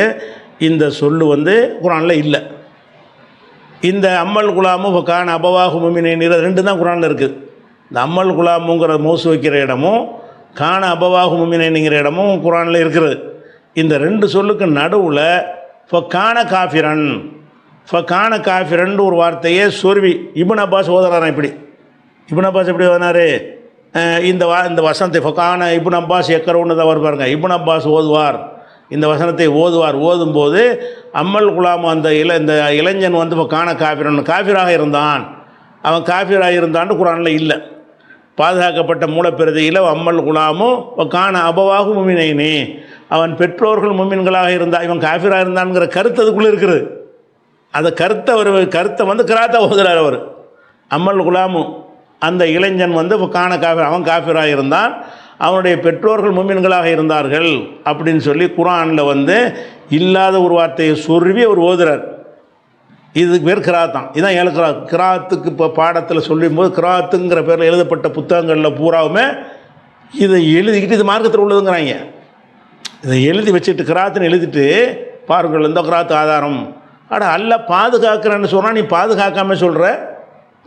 இந்த சொல்லு குரானில் இல்லை. இந்த அம்மல் குலாமு ஃபக்கான அபவாகு முமினேன் 2 தான் குரானில் இருக்குது. இந்த அம்மல் குலாமுங்கிற மௌசு வைக்கிற இடமும் கான அபவாகு முமினேனுங்கிற இடமும் குரானில் இருக்கிறது. இந்த 2 சொல்லுக்கு நடுவில் ஃபக்கான காஃபிரன், ஃபக்கான காஃபிரன் ஒரு வார்த்தையே சொருவி இப்னு அப்பாஸ் ஓதுறாராம். இப்படி இப்னு அப்பாஸ் எப்படி ஓதுனார், இந்த வசனத்தை ஃபக்கான இப்னு அப்பாஸ் எக்கரவுன்னு தான் பாருங்க, இப்னு அப்பாஸ் ஓதுவார், இந்த வசனத்தை ஓதுவார். ஓதும்போது அம்மல் குலாம் அந்த இந்த இளைஞன் ஃபக்கான காஃபிரன், காஃபிராக இருந்தான், அவன் காஃபிராக இருந்தான்னு குரானில் இல்லை. பாதுகாக்கப்பட்ட மூலப்பிரதியில் அம்மல் குலாமும் கான அபவாகு முமினைனி, அவன் பெற்றோர்கள் முமின்களாக இருந்தான், இவன் காஃபிராக இருந்தான்ங்கிற கருத்து அதுக்குள்ளே இருக்குது. அந்த கருத்தை கிராத்தா ஓதுறார் அவர். அம்மல் குலாமும் அந்த இளைஞன் கான காஃபிர், அவன் காஃபிராக இருந்தான், அவனுடைய பெற்றோர்கள் முமின்களாக இருந்தார்கள் அப்படின்னு சொல்லி குரானில் இல்லாத ஒரு வார்த்தையை சொருவி அவர் ஓதுறார். இதுக்கு பேர் கிராத்தான். இதுதான் 7 கிராத்துக்கு இப்போ பாடத்தில் சொல்லும்போது கிராத்துங்கிற பேரில் எழுதப்பட்ட புத்தகங்களில் பூராவுமே இதை எழுதிக்கிட்டு இது மார்க்கத்தில் உள்ளதுங்கிறாங்க. இதை எழுதி வச்சுட்டு கிராத்துன்னு எழுதிட்டு பாருங்கள் இந்த கிராத்து ஆதாரம். அல்ல பாதுகாக்கிறேன்னு சொன்னால் நீ பாதுகாக்காமல் சொல்கிற,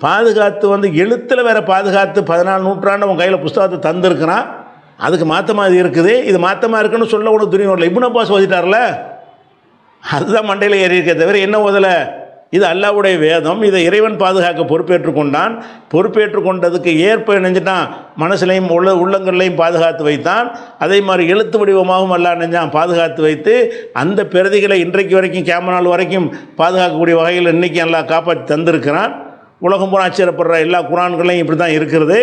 பாதுகாத்து எழுத்தில் வேறு பாதுகாத்து 14 நூற்றாண்டு உன் கையில் புஸ்தகத்தை தந்துருக்கிறான், அதுக்கு மாற்றமாக இது இருக்குது, இது மாற்றமாக இருக்குன்னு சொல்ல ஒன்று துணியும் இல்லை. இப்னு அப்பாஸ் ஓதிட்டார்ல, அதுதான் மண்டையில் ஏறி இருக்கே தவிர என்ன ஓதலை. இது அல்லாஹ்வுடைய வேதம், இதை இறைவன் பாதுகாக்க பொறுப்பேற்று கொண்டான். பொறுப்பேற்று கொண்டதுக்கு ஏற்ப நினைஞ்சிட்டான், மனசுலையும் உள்ளங்கள்லையும் பாதுகாத்து வைத்தான். அதே மாதிரி எழுத்து வடிவமாகவும் அல்லாஹ் நினைஞ்சான் பாதுகாத்து வைத்து, அந்த பிரதிகளை இன்றைக்கு வரைக்கும் கியாமத் நாள் வரைக்கும் பாதுகாக்கக்கூடிய வகையில் இன்றைக்கி அல்லாஹ் காப்பாற்றி தந்திருக்கிறான். உலகம் பூரா ஆச்சரியப்படுற எல்லா குரான்களையும் இப்படி தான் இருக்கிறது.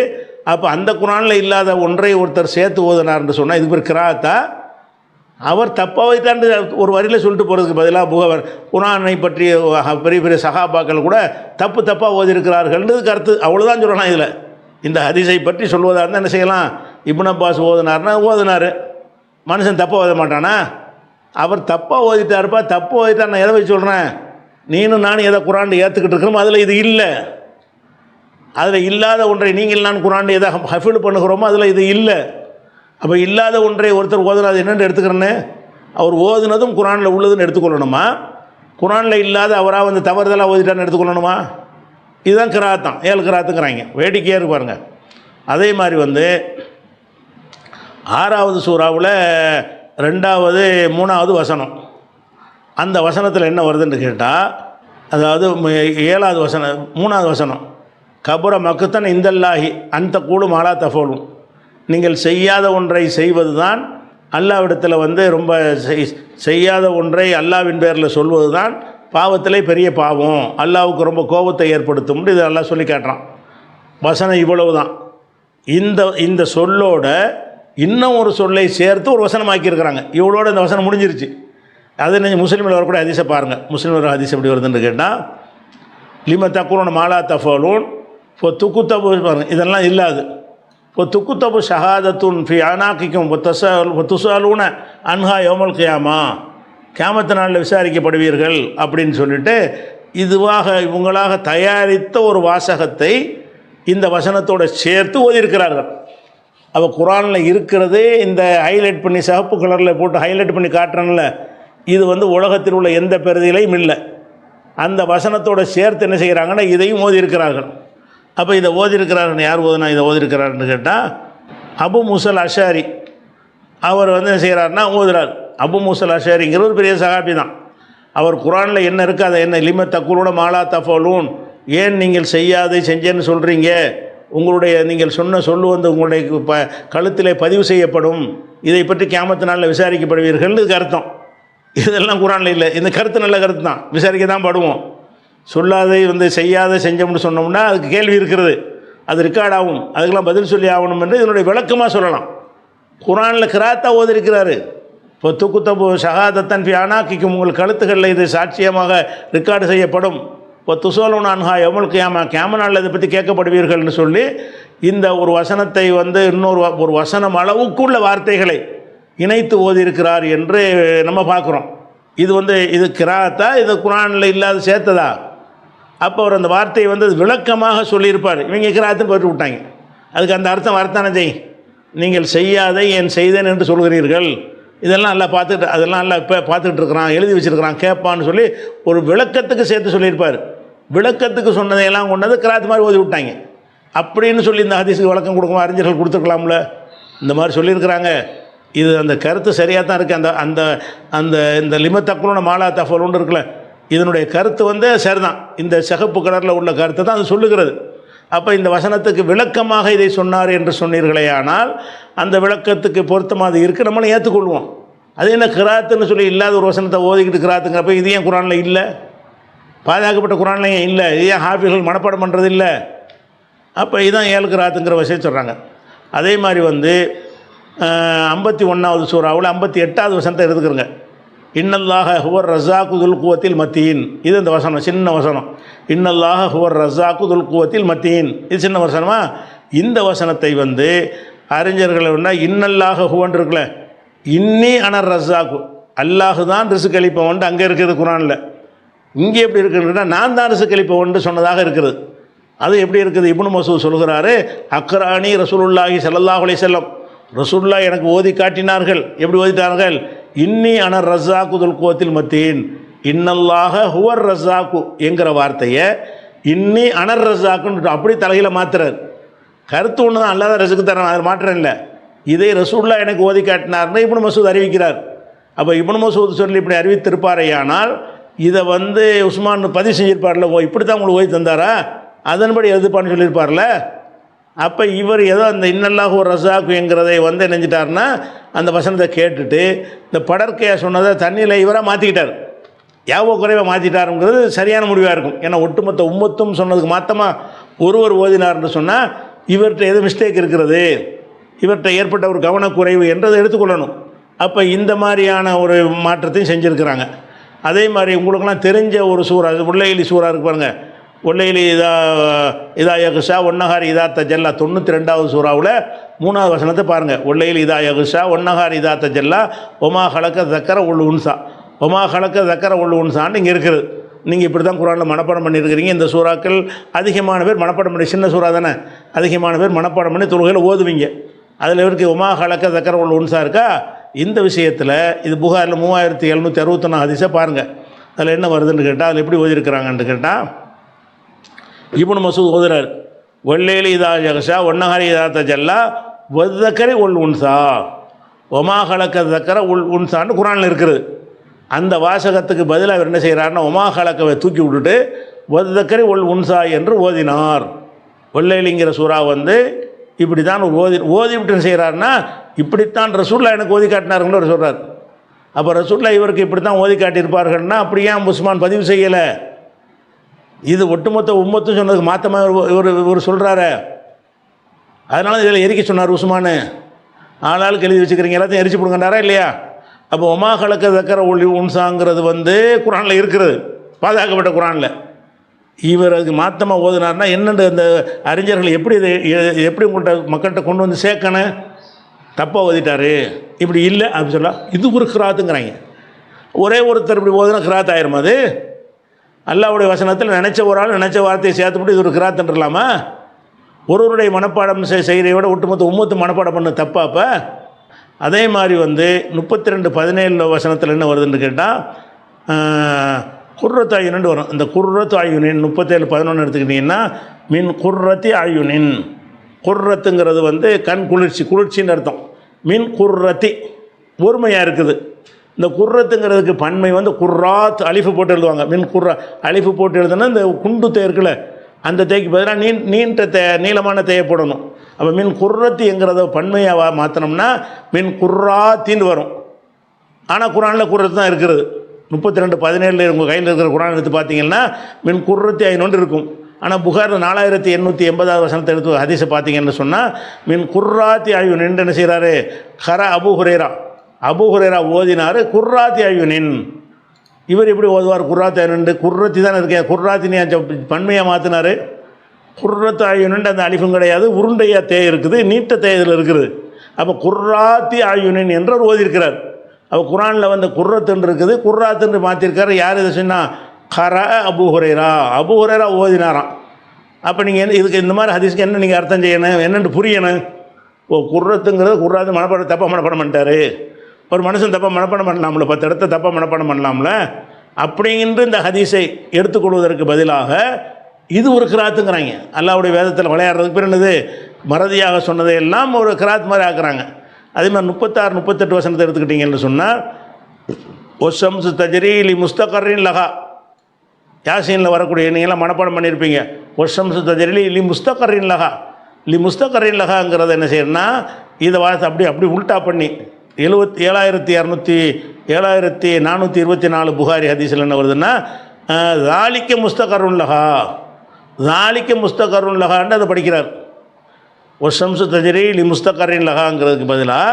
அப்போ அந்த குரானில் இல்லாத ஒன்றை ஒருத்தர் சேர்த்து ஓதுனார்னு சொன்னால் இது பேர் கிராத்தா? அவர் தப்பாக வைத்தாண்டு ஒரு வரியில் சொல்லிட்டு போகிறதுக்கு பதிலாக புகவர் குரானை பற்றிய பெரிய பெரிய சகாபாக்கள் கூட தப்பாக ஓதிருக்கிறார்கள்ன்றது கருத்து, அவ்வளோதான் சொல்லலாம். இதில் இந்த ஹதீஸை பற்றி சொல்வதாக இருந்தால் என்ன செய்யலாம், இப்னு அப்பாஸ் ஓதுனார்னா ஓதுனார், மனுஷன் தப்பாக ஓத மாட்டானா? அவர் தப்பாக ஓதிட்டாருப்பா, தப்பு ஓதிட்டார். நான் எதை வச்சு சொல்கிறேன், நீனும் நானும் எதை குரான் ஏற்றுக்கிட்டு இருக்கிறோமோ அதில் இது இல்லை. அதில் இல்லாத ஒன்றை நீங்கள் நான் குரான் எதை ஹஃபில் பண்ணுகிறோமோ அதில் இது இல்லை. அப்போ இல்லாத ஒன்றை ஒருத்தர் ஓதுனாது என்னென்னு எடுத்துக்கிறேன்னு, அவர் ஓதுனதும் குரானில் உள்ளதுன்னு எடுத்துக்கொள்ளணுமா? குரானில் இல்லாத அவராக தவறுதலாக ஓதிட்டான்னு எடுத்துக்கொள்ளணுமா? இதுதான் கிராத்தான். 7 கிராத்துங்கிறாங்க. வேடிக்கையாக இருக்கு பாருங்க. அதே மாதிரி 6வது சூறாவில் 2வது 3வது வசனம், அந்த வசனத்தில் என்ன வருதுன்னு கேட்டால், அதாவது 7வது வசனம் 3வது வசனம், கபுர மக்குத்தன் இந்தல்லாஹி அந்த கூடும் ஆலா தஃபோலும், நீங்கள் செய்யாத ஒன்றை செய்வது தான் அல்லாவிடத்தில் ரொம்ப செய்யாத ஒன்றை அல்லாவின் பேரில் சொல்வது தான் பாவத்திலே பெரிய பாவம், அல்லாவுக்கு ரொம்ப கோபத்தை ஏற்படுத்தும். இது அல்லாஹ் சொல்லி காட்டுறான். வசனம் இவ்வளவு தான். இந்த இந்த சொல்லோட இன்னும் ஒரு சொல்லை சேர்த்து ஒரு வசனமாக்கியிருக்கிறாங்க. இவளோட இந்த வசனம் முடிஞ்சிருச்சு. அது நீங்கள் முஸ்லீமில் வரக்கூடிய ஹதீஸை பாருங்கள். முஸ்லீம் வர ஹதீஸ் எப்படி வருதுன்னு கேட்டால், லிம தக்குரோன் மாலா தஃபலூன் இப்போ துக்குத்தபு பாருங்கள், இதெல்லாம் இல்லாது. இப்போ துக்குத்தபு ஷஹாதத்துன் ஃபி அனாக்கிக்கும் துசாலூன அன்ஹா யோமல் கியாமா, கியாமத்து நாளில் விசாரிக்கப்படுவீர்கள் அப்படின்னு சொல்லிட்டு இதுவாக இவங்களாக தயாரித்த ஒரு வாசகத்தை இந்த வசனத்தோடு சேர்த்து ஓதியிருக்கிறார்கள். அப்போ குரானில் இருக்கிறதே இந்த ஹைலைட் பண்ணி சிவப்பு கலரில் போட்டு ஹைலைட் பண்ணி காட்டுறேன்ல, இது உலகத்தில் உள்ள எந்த பெறுதியிலையும் இல்லை. அந்த வசனத்தோடு சேர்த்து என்ன செய்கிறாங்கன்னா இதையும் ஓதியிருக்கிறார்கள். அப்போ இதை ஓதியிருக்கிறாருன்னு யார் ஓதுனா இதை ஓதியிருக்கிறாருன்னு கேட்டால் அபு மூசல் அஷாரி. அவர் என்ன செய்கிறாருன்னா ஓதுறார். அபு மூசல் அஷாரிங்கிற ஒரு பெரிய சஹாபி தான். அவர் குரானில் என்ன இருக்குது அதை என்ன லிம தக்குலூன மாலா தஃபலூன், ஏன் நீங்கள் செய்யாதை செஞ்சேன்னு சொல்கிறீங்க, உங்களுடைய நீங்கள் சொன்ன சொல்லு உங்களுடைய கழுத்திலே பதிவு செய்யப்படும், இதை பற்றி கியாமத்து நாளில் விசாரிக்கப்படுவீர்கள், இதுக்கு அர்த்தம். இதெல்லாம் குரானில் இல்லை. இந்த கருத்து நல்ல கருத்து தான், விசாரிக்க தான் படுவோம். சொல்லாதை செய்யாத செஞ்சோம்னு சொன்னோம்னா அதுக்கு கேள்வி இருக்கிறது, அது ரெக்கார்ட் ஆகும், அதுக்கெல்லாம் பதில் சொல்லி ஆகணும் என்று இதனுடைய விளக்கமாக சொல்லலாம். குரானில் கிராத்தா ஓதிருக்கிறாரு. இப்போ துக்குத்தபு ஷஹாதத்தன் ஃபி அனாக்கிக்கும், உங்கள் கழுத்துக்களில் இது சாட்சியமாக ரெக்கார்டு செய்யப்படும். இப்போ துசோலூன் அன்ஹா யௌமுல் கியாமா, கியாம நாளில் இதை பற்றி கேட்கப்படுவீர்கள்னு சொல்லி இந்த ஒரு வசனத்தை இன்னொரு ஒரு வசனம் அளவுக்குள்ள வார்த்தைகளை இணைத்து ஓதியிருக்கிறார் என்று நம்ம பார்க்குறோம். இது இது கிராத்தா, இது குரானில் இல்லாத சேர்த்ததா? அப்போ அவர் அந்த வார்த்தையை விளக்கமாக சொல்லியிருப்பார். இவங்க கிராத்துன்னு போட்டு விட்டாங்க. அதுக்கு அந்த அர்த்தம் வரத்தானே செய், நீங்கள் செய்யாதை என் செய்தேன் என்று சொல்கிறீர்கள், இதெல்லாம் நல்லா பார்த்துட்டு அதெல்லாம் நல்லா இப்போ பார்த்துக்கிட்டு இருக்கிறான், எழுதி வச்சுருக்கிறான், கேட்பான்னு சொல்லி ஒரு விளக்கத்துக்கு சேர்த்து சொல்லியிருப்பார். விளக்கத்துக்கு சொன்னதையெல்லாம் கொண்டது கிராத் மாதிரி ஓதி விட்டாங்க. அப்படின்னு சொல்லி இந்த ஹதீஸுக்கு விளக்கம் கொடுக்கும் அறிஞர்கள் கொடுத்துருக்கலாம்ல. இந்த மாதிரி சொல்லியிருக்கிறாங்க. இது அந்த கருத்து சரியாக தான் இருக்குது. அந்த அந்த அந்த இந்த லிமத்தக்குலூன மாலா தஃபலூன் இருக்குல்ல, இதனுடைய கருத்து சரிதான். இந்த சிகப்பு கலரில் உள்ள கருத்தை தான் அது சொல்லுகிறது. அப்போ இந்த வசனத்துக்கு விளக்கமாக இதை சொன்னார் என்று சொன்னீர்களே, ஆனால் அந்த விளக்கத்துக்கு பொருத்தமாக அது இருக்குது, நம்மளை ஏற்றுக்கொள்வோம். அது என்ன கிராத்துன்னு சொல்லி இல்லாத ஒரு வசனத்தை ஓதிக்கிட்டு கிராத்துங்கிறப்ப இது ஏன் குரானில் இல்லை? பாதுகாக்கப்பட்ட குரான்லையும் இல்லை, இது ஏன் ஹாஃபிகள் மனப்பாடம் பண்ணுறது இல்லை? அப்போ இதுதான் ஏழு கிராத்துங்கிற விஷயம் சொல்கிறாங்க. அதே மாதிரி 51வது சூறாவில் 58வது வசனத்தை எடுத்துக்கிறங்க. இன்னல்லாஹ ஹுவர் ரஸாக்கு துல் குவத்தில் மத்தீன், இது இந்த வசனம் சின்ன வசனம். இன்னல்லாஹ ஹுவர் ரஸாக்கு துல் குவத்தில் மத்தீன், இது சின்ன வசனமா? இந்த வசனத்தை அறிஞர்கள் இன்னல்லாஹ ஹுவன் இருக்குல்ல, இன்னி அனர் ரஸாக்கு, அல்லாஹு தான் ரிஸ்க் அளிப்பவன் அங்கே இருக்குது குரானில். இங்கே எப்படி இருக்குன்னா நான் தான் ரிஸ்க் அளிப்பவன் சொன்னதாக இருக்குது. அது எப்படி இருக்குது? இப்னு மசூத் சொல்கிறாரு, அக்ரானி ரசூலுல்லாஹி ஸல்லல்லாஹு அலைஹி வஸல்லம், ரசூலுல்லாஹ் எனக்கு ஓதி காட்டினார்கள். எப்படி ஓதிட்டார்கள்? இன்னி அனர் ரஸாக்கு துல் குவத்தில் மத்தீன், இன்னல்லாஹ ஹுவர் ரஸாக்கு என்கிற வார்த்தையை இன்னி அனர் ரஸாக்குன்னு அப்படி தலையில் மாத்துறார். கருத்து ஒன்று தான், அல்லாத ரஸுக்கு தரேன், அதில் மாற்றம் இல்லை. இதை ரசூலுல்லாஹ் எனக்கு ஓதி காட்டினார்னு இப்னு மசூத் அறிவிக்கிறார். அப்போ இப்னு மசூத் சொல்லி இப்படி அறிவித்திருப்பாரையானால் இதை உஸ்மான் பதிவு செஞ்சிருப்பார்ல, இப்படி தான் உங்களுக்கு ஓதி தந்தாரா, அதன்படி எழுதுப்பான்னு சொல்லியிருப்பார்ல. அப்போ இவர் ஏதோ அந்த இன்னல்லாஹு ஒரு ரஸாக்கு என்கிறதை நினைஞ்சிட்டார்னா அந்த வசனத்தை கேட்டுட்டு இந்த படற்கையை சொன்னதை தண்ணியில் இவராக மாற்றிக்கிட்டார், யாவோ குறைவாக மாற்றிட்டாருங்கிறது சரியான முடிவாக இருக்கும். ஏன்னா ஒட்டுமொத்த உம்மத்தும் சொன்னதுக்கு மாற்றமாக ஒருவர் ஓதினார்னு சொன்னால் இவர்கிட்ட எது மிஸ்டேக் இருக்கிறது, இவர்கிட்ட ஏற்பட்ட ஒரு கவனக்குறைவு என்றதை எடுத்துக்கொள்ளணும். அப்போ இந்த மாதிரியான ஒரு மாற்றத்தையும் செஞ்சுருக்கிறாங்க. அதே மாதிரி உங்களுக்கெல்லாம் தெரிஞ்ச ஒரு சூறா, உள்ளையிலி சூறா இருக்கு பாருங்கள். உள்ளையிலி இதா யகுஷா ஒன்னஹார் இதா தஜல்லா 92வது சூறாவில் 3வது வசனத்தை பாருங்கள். உள்ளையில் இதா யகுஷா ஒன்னஹார் இதா தஜல்லா ஒமா ஹலக்க தக்கர உள் உன்சா, ஒமா ஹலக்க தக்கர உள் உன்சான்னு இங்கே இருக்குது. நீங்கள் இப்படி தான் குரானில் மனப்பாடம் பண்ணியிருக்கிறீங்க. இந்த சூறாக்கள் அதிகமான பேர் மனப்பாடம் பண்ணி, சின்ன சூறா தானே, அதிகமான பேர் மனப்பாடம் பண்ணி தொழுகையில் ஓதுவீங்க. அதில் இவருக்கு ஒமா ஹலக்க தக்கர உள் உன்சா இருக்கா? இந்த விஷயத்தில் இது புகாரில் 3761 ஹதீஸை பாருங்கள். அதில் என்ன வருதுன்னு கேட்டால், அதில் எப்படி ஓதிருக்கிறாங்கன்னு கேட்டால், இப்னு மசூத் ஓதுறார், ஒல்லேலி இதா யகஷா ஒன்னஹாரி இதா தஜல்லா வத்தக்கரை உள் உன்சா ஒமா ஹலக்க தக்கர உள் உன்சான்னு குரானில் இருக்குது. அந்த வாசகத்துக்கு பதிலாக அவர் என்ன செய்கிறாருன்னா ஒமா ஹலக்கவை தூக்கி விட்டுட்டு வத்தக்கரை உள் உன்சா என்று ஓதினார். ஒல்லேலிங்கிற சூறா இப்படி தான் ஓதி விட்டு செய்கிறாருன்னா இப்படித்தான் ரசூலுல்லாஹ் எனக்கு ஓதி காட்டினாருன்னு அவர் சொல்கிறார். அப்போ ரசூலுல்லாஹ் இவருக்கு இப்படி தான் ஓதி காட்டியிருப்பார்கள்னா அப்படியே உஸ்மான் பதிவு செய்யலை? இது ஒட்டுமொத்த உம்மத்தும் சொன்னதுக்கு மாற்றமாக இவர் சொல்கிறாரு. அதனால இதில் எரிக்க சொன்னார் உஸ்மானு. ஆளாளுக்கு எழுதி வச்சுக்கிறீங்க, எல்லாத்தையும் எரிச்சு கொடுங்கண்டாரா இல்லையா? அப்போ ஒமா கலக்க தக்கர ஒளி உன்சாங்கிறது குரானில் இருக்கிறது, பாதுகாக்கப்பட்ட குரானில். இவர் அதுக்கு மாற்றமாக ஓதுனார்னா என்னென்று அந்த அறிஞர்கள் எப்படி உங்கள்கிட்ட மக்கள்கிட்ட கொண்டு வந்து சேர்க்கணும்? தப்பாக ஓதிட்டார் இப்படி இல்லை அப்படின்னு சொல்லலாம். இது ஒரு கிராத்துங்கிறாங்க. ஒரே ஒருத்தர் இப்படி ஓதுனா கிராத் ஆயிரும். அது அல்லாஹ்வுடைய வசனத்தில் நினச்ச ஒரு ஆள் நினச்ச வார்த்தையை சேர்த்துப்பட்டு இது ஒரு கிராத்துன்றலாமா? ஒருவருடைய மனப்பாடம் செய்கிறதை விட ஒட்டுமொத்த உம்மத்து மனப்பாடம் பண்ண தப்பாப்ப. அதே மாதிரி 32:17 வசனத்தில் என்ன வருதுன்னு கேட்டால் குர்ரத்து ஆயுனின்னு வரும். இந்த குர்ரத்து ஆயுனின் 37:11 எடுத்துக்கிட்டிங்கன்னா மின் குர்ரத்தி ஆயுனின். குர்ரத்துங்கிறது கண் குளிர்ச்சின்னு அர்த்தம். மின் குர்ரத்தி ஒருமையாக இருக்குது. இந்த குர்ரத்துங்கிறதுக்கு பன்மை குர்ராத் அலிஃபு போட்டு எழுதுவாங்க. மின் குர்ரா அலிஃபு போட்டு எழுதுனா இந்த குண்டு தே இருக்குல்ல, அந்த தேய்க்கு பதிலாக நீண்ட நீளமான தேயை போடணும். அப்போ மின் குர்ரத்திங்கிறத பன்மையாக மாற்றினோம்னா மின் குர்ராத்தின்னு வரும். ஆனால் குரானில் குர்ரத்து தான் இருக்கிறது. 32:17 உங்கள் கையில் இருக்கிற குரான் எடுத்து பார்த்தீங்கன்னா மின் குர்ரத்தி ஐநொன்று இருக்கும். ஆனால் புகாரில் 4880 வசனத்தை எடுத்து ஹதீஸை பார்த்தீங்கன்னு சொன்னால் மின் குர்ராத்தி ஆய்வு நின்று என்ன செய்கிறாரு? அபு ஹுரைரா ஓதினார் குர்ராத்தி ஆயுனின். இவர் எப்படி ஓதுவார்? குர்ராத்தி ஆயுனின் குர்ரத்தி தான் இருக்கேன், குர்ராத்தினி பன்மையாக மாற்றினார். குர்ரத்து ஆயுனின் அந்த அலிஃபும் கிடையாது, உருண்டையாக தேய் இருக்குது, நீட்ட தேய் இதில் இருக்குது. அப்போ குர்ராத்தி ஆயுனின் என்று ஓதியிருக்கிறார். அப்போ குரானில் குர்ரத்துன்னு இருக்குது, குர்ராத்துன்னு மாற்றிருக்காரு. யார் இதை சொன்னால்? அபு ஹுரைரா ஓதினாராம். அப்போ நீங்கள் இதுக்கு இந்த மாதிரி ஹதீஸ்க்கு என்ன நீங்கள் அர்த்தம் செய்யணும், என்னென்று புரியணும்? குர்ரத்துங்கிறது குர்ராத்து மனப்பாடம் தப்பாக மனப்பாடம் பண்ணிட்டாரு. ஒரு மனுஷன் தப்பாக மனப்பாடம் பண்ணலாம்ல, 10 இடத்த தப்பாக மனப்பாடம் பண்ணலாம்ல. அப்படிங்கிற இந்த ஹதீஸை எடுத்துக்கொள்வதற்கு பதிலாக இது ஒரு கிராத்துங்கிறாங்க. அல்லாஹ்வுடைய வேதத்தில் விளையாடுறதுக்கு பேர் என்னது? மறதியாக சொன்னதை எல்லாம் ஒரு கிராத் மாதிரி ஆக்குறாங்க. அதே மாதிரி 36-38 வசனத்தை எடுத்துக்கிட்டிங்கன்னு சொன்னால் ஒஷம்சு தஜ்ரி லி முஸ்தகரின் லஹா. யாசீனில் வரக்கூடிய நீங்களாம் மனப்பாடம் பண்ணியிருப்பீங்க. ஒஷம்சு தஜ்ரி லி முஸ்தகரின் லஹா. முஸ்தகரின் லஹாங்கிறத என்ன செய்யணும்னா இதை வார்த்தை அப்படி உல்ட்டா பண்ணி 7424 புகாரி ஹதீஸில் என்ன வருதுன்னா தாலிக்க முஸ்தகருன் லஹான்னு அதை படிக்கிறார். ஒஷம்சு தஜ்ரி லி முஸ்தகரின் லஹாங்கிறதுக்கு பதிலாக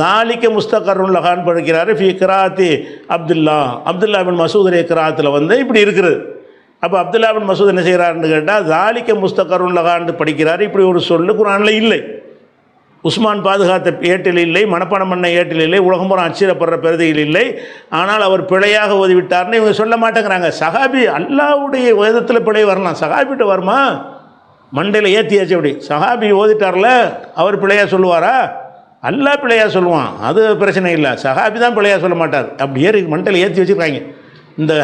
தாலிக்க முஸ்தகருன் லஹான்னு படிக்கிறாரு. ஃபி கிராத்தி அப்துல்லா பின் மசூதுடைய கிராத்தில் இப்படி இருக்குது. அப்போ அப்துல்லா பின் மசூத் என்ன செய்கிறாருன்னு கேட்டால் தாலிக்க முஸ்தகருன் லஹான்னு படிக்கிறார். இப்படி ஒரு சொல்லு குரானில் இல்லை. உஸ்மான் பாதுகாத்த ஏட்டில் இல்லை, மனப்பாடம் பண்ண ஏட்டில் இல்லை, உலகம் பூரா அச்சிடப்படுற பிரதியில் இல்லை. ஆனால் அவர் பிழையாக ஓதிவிட்டார்னு இவங்க சொல்ல மாட்டேங்கிறாங்க. சஹாபி அல்லாஹ்வுடைய வேதத்தில் பிழை வரலாம், சஹாபிகிட்ட வருமா? மண்டையில் ஏற்றியாச்சு. அப்படி சஹாபி ஓதிட்டார்ல, அவர் பிழையாக சொல்லுவாரா? அல்லாஹ் பிழையாக சொல்லுவான், அது பிரச்சனை இல்லை. சஹாபி தான் பிழையாக சொல்ல மாட்டார். அப்படி மண்டையில் ஏற்றி வச்சுருக்காங்க.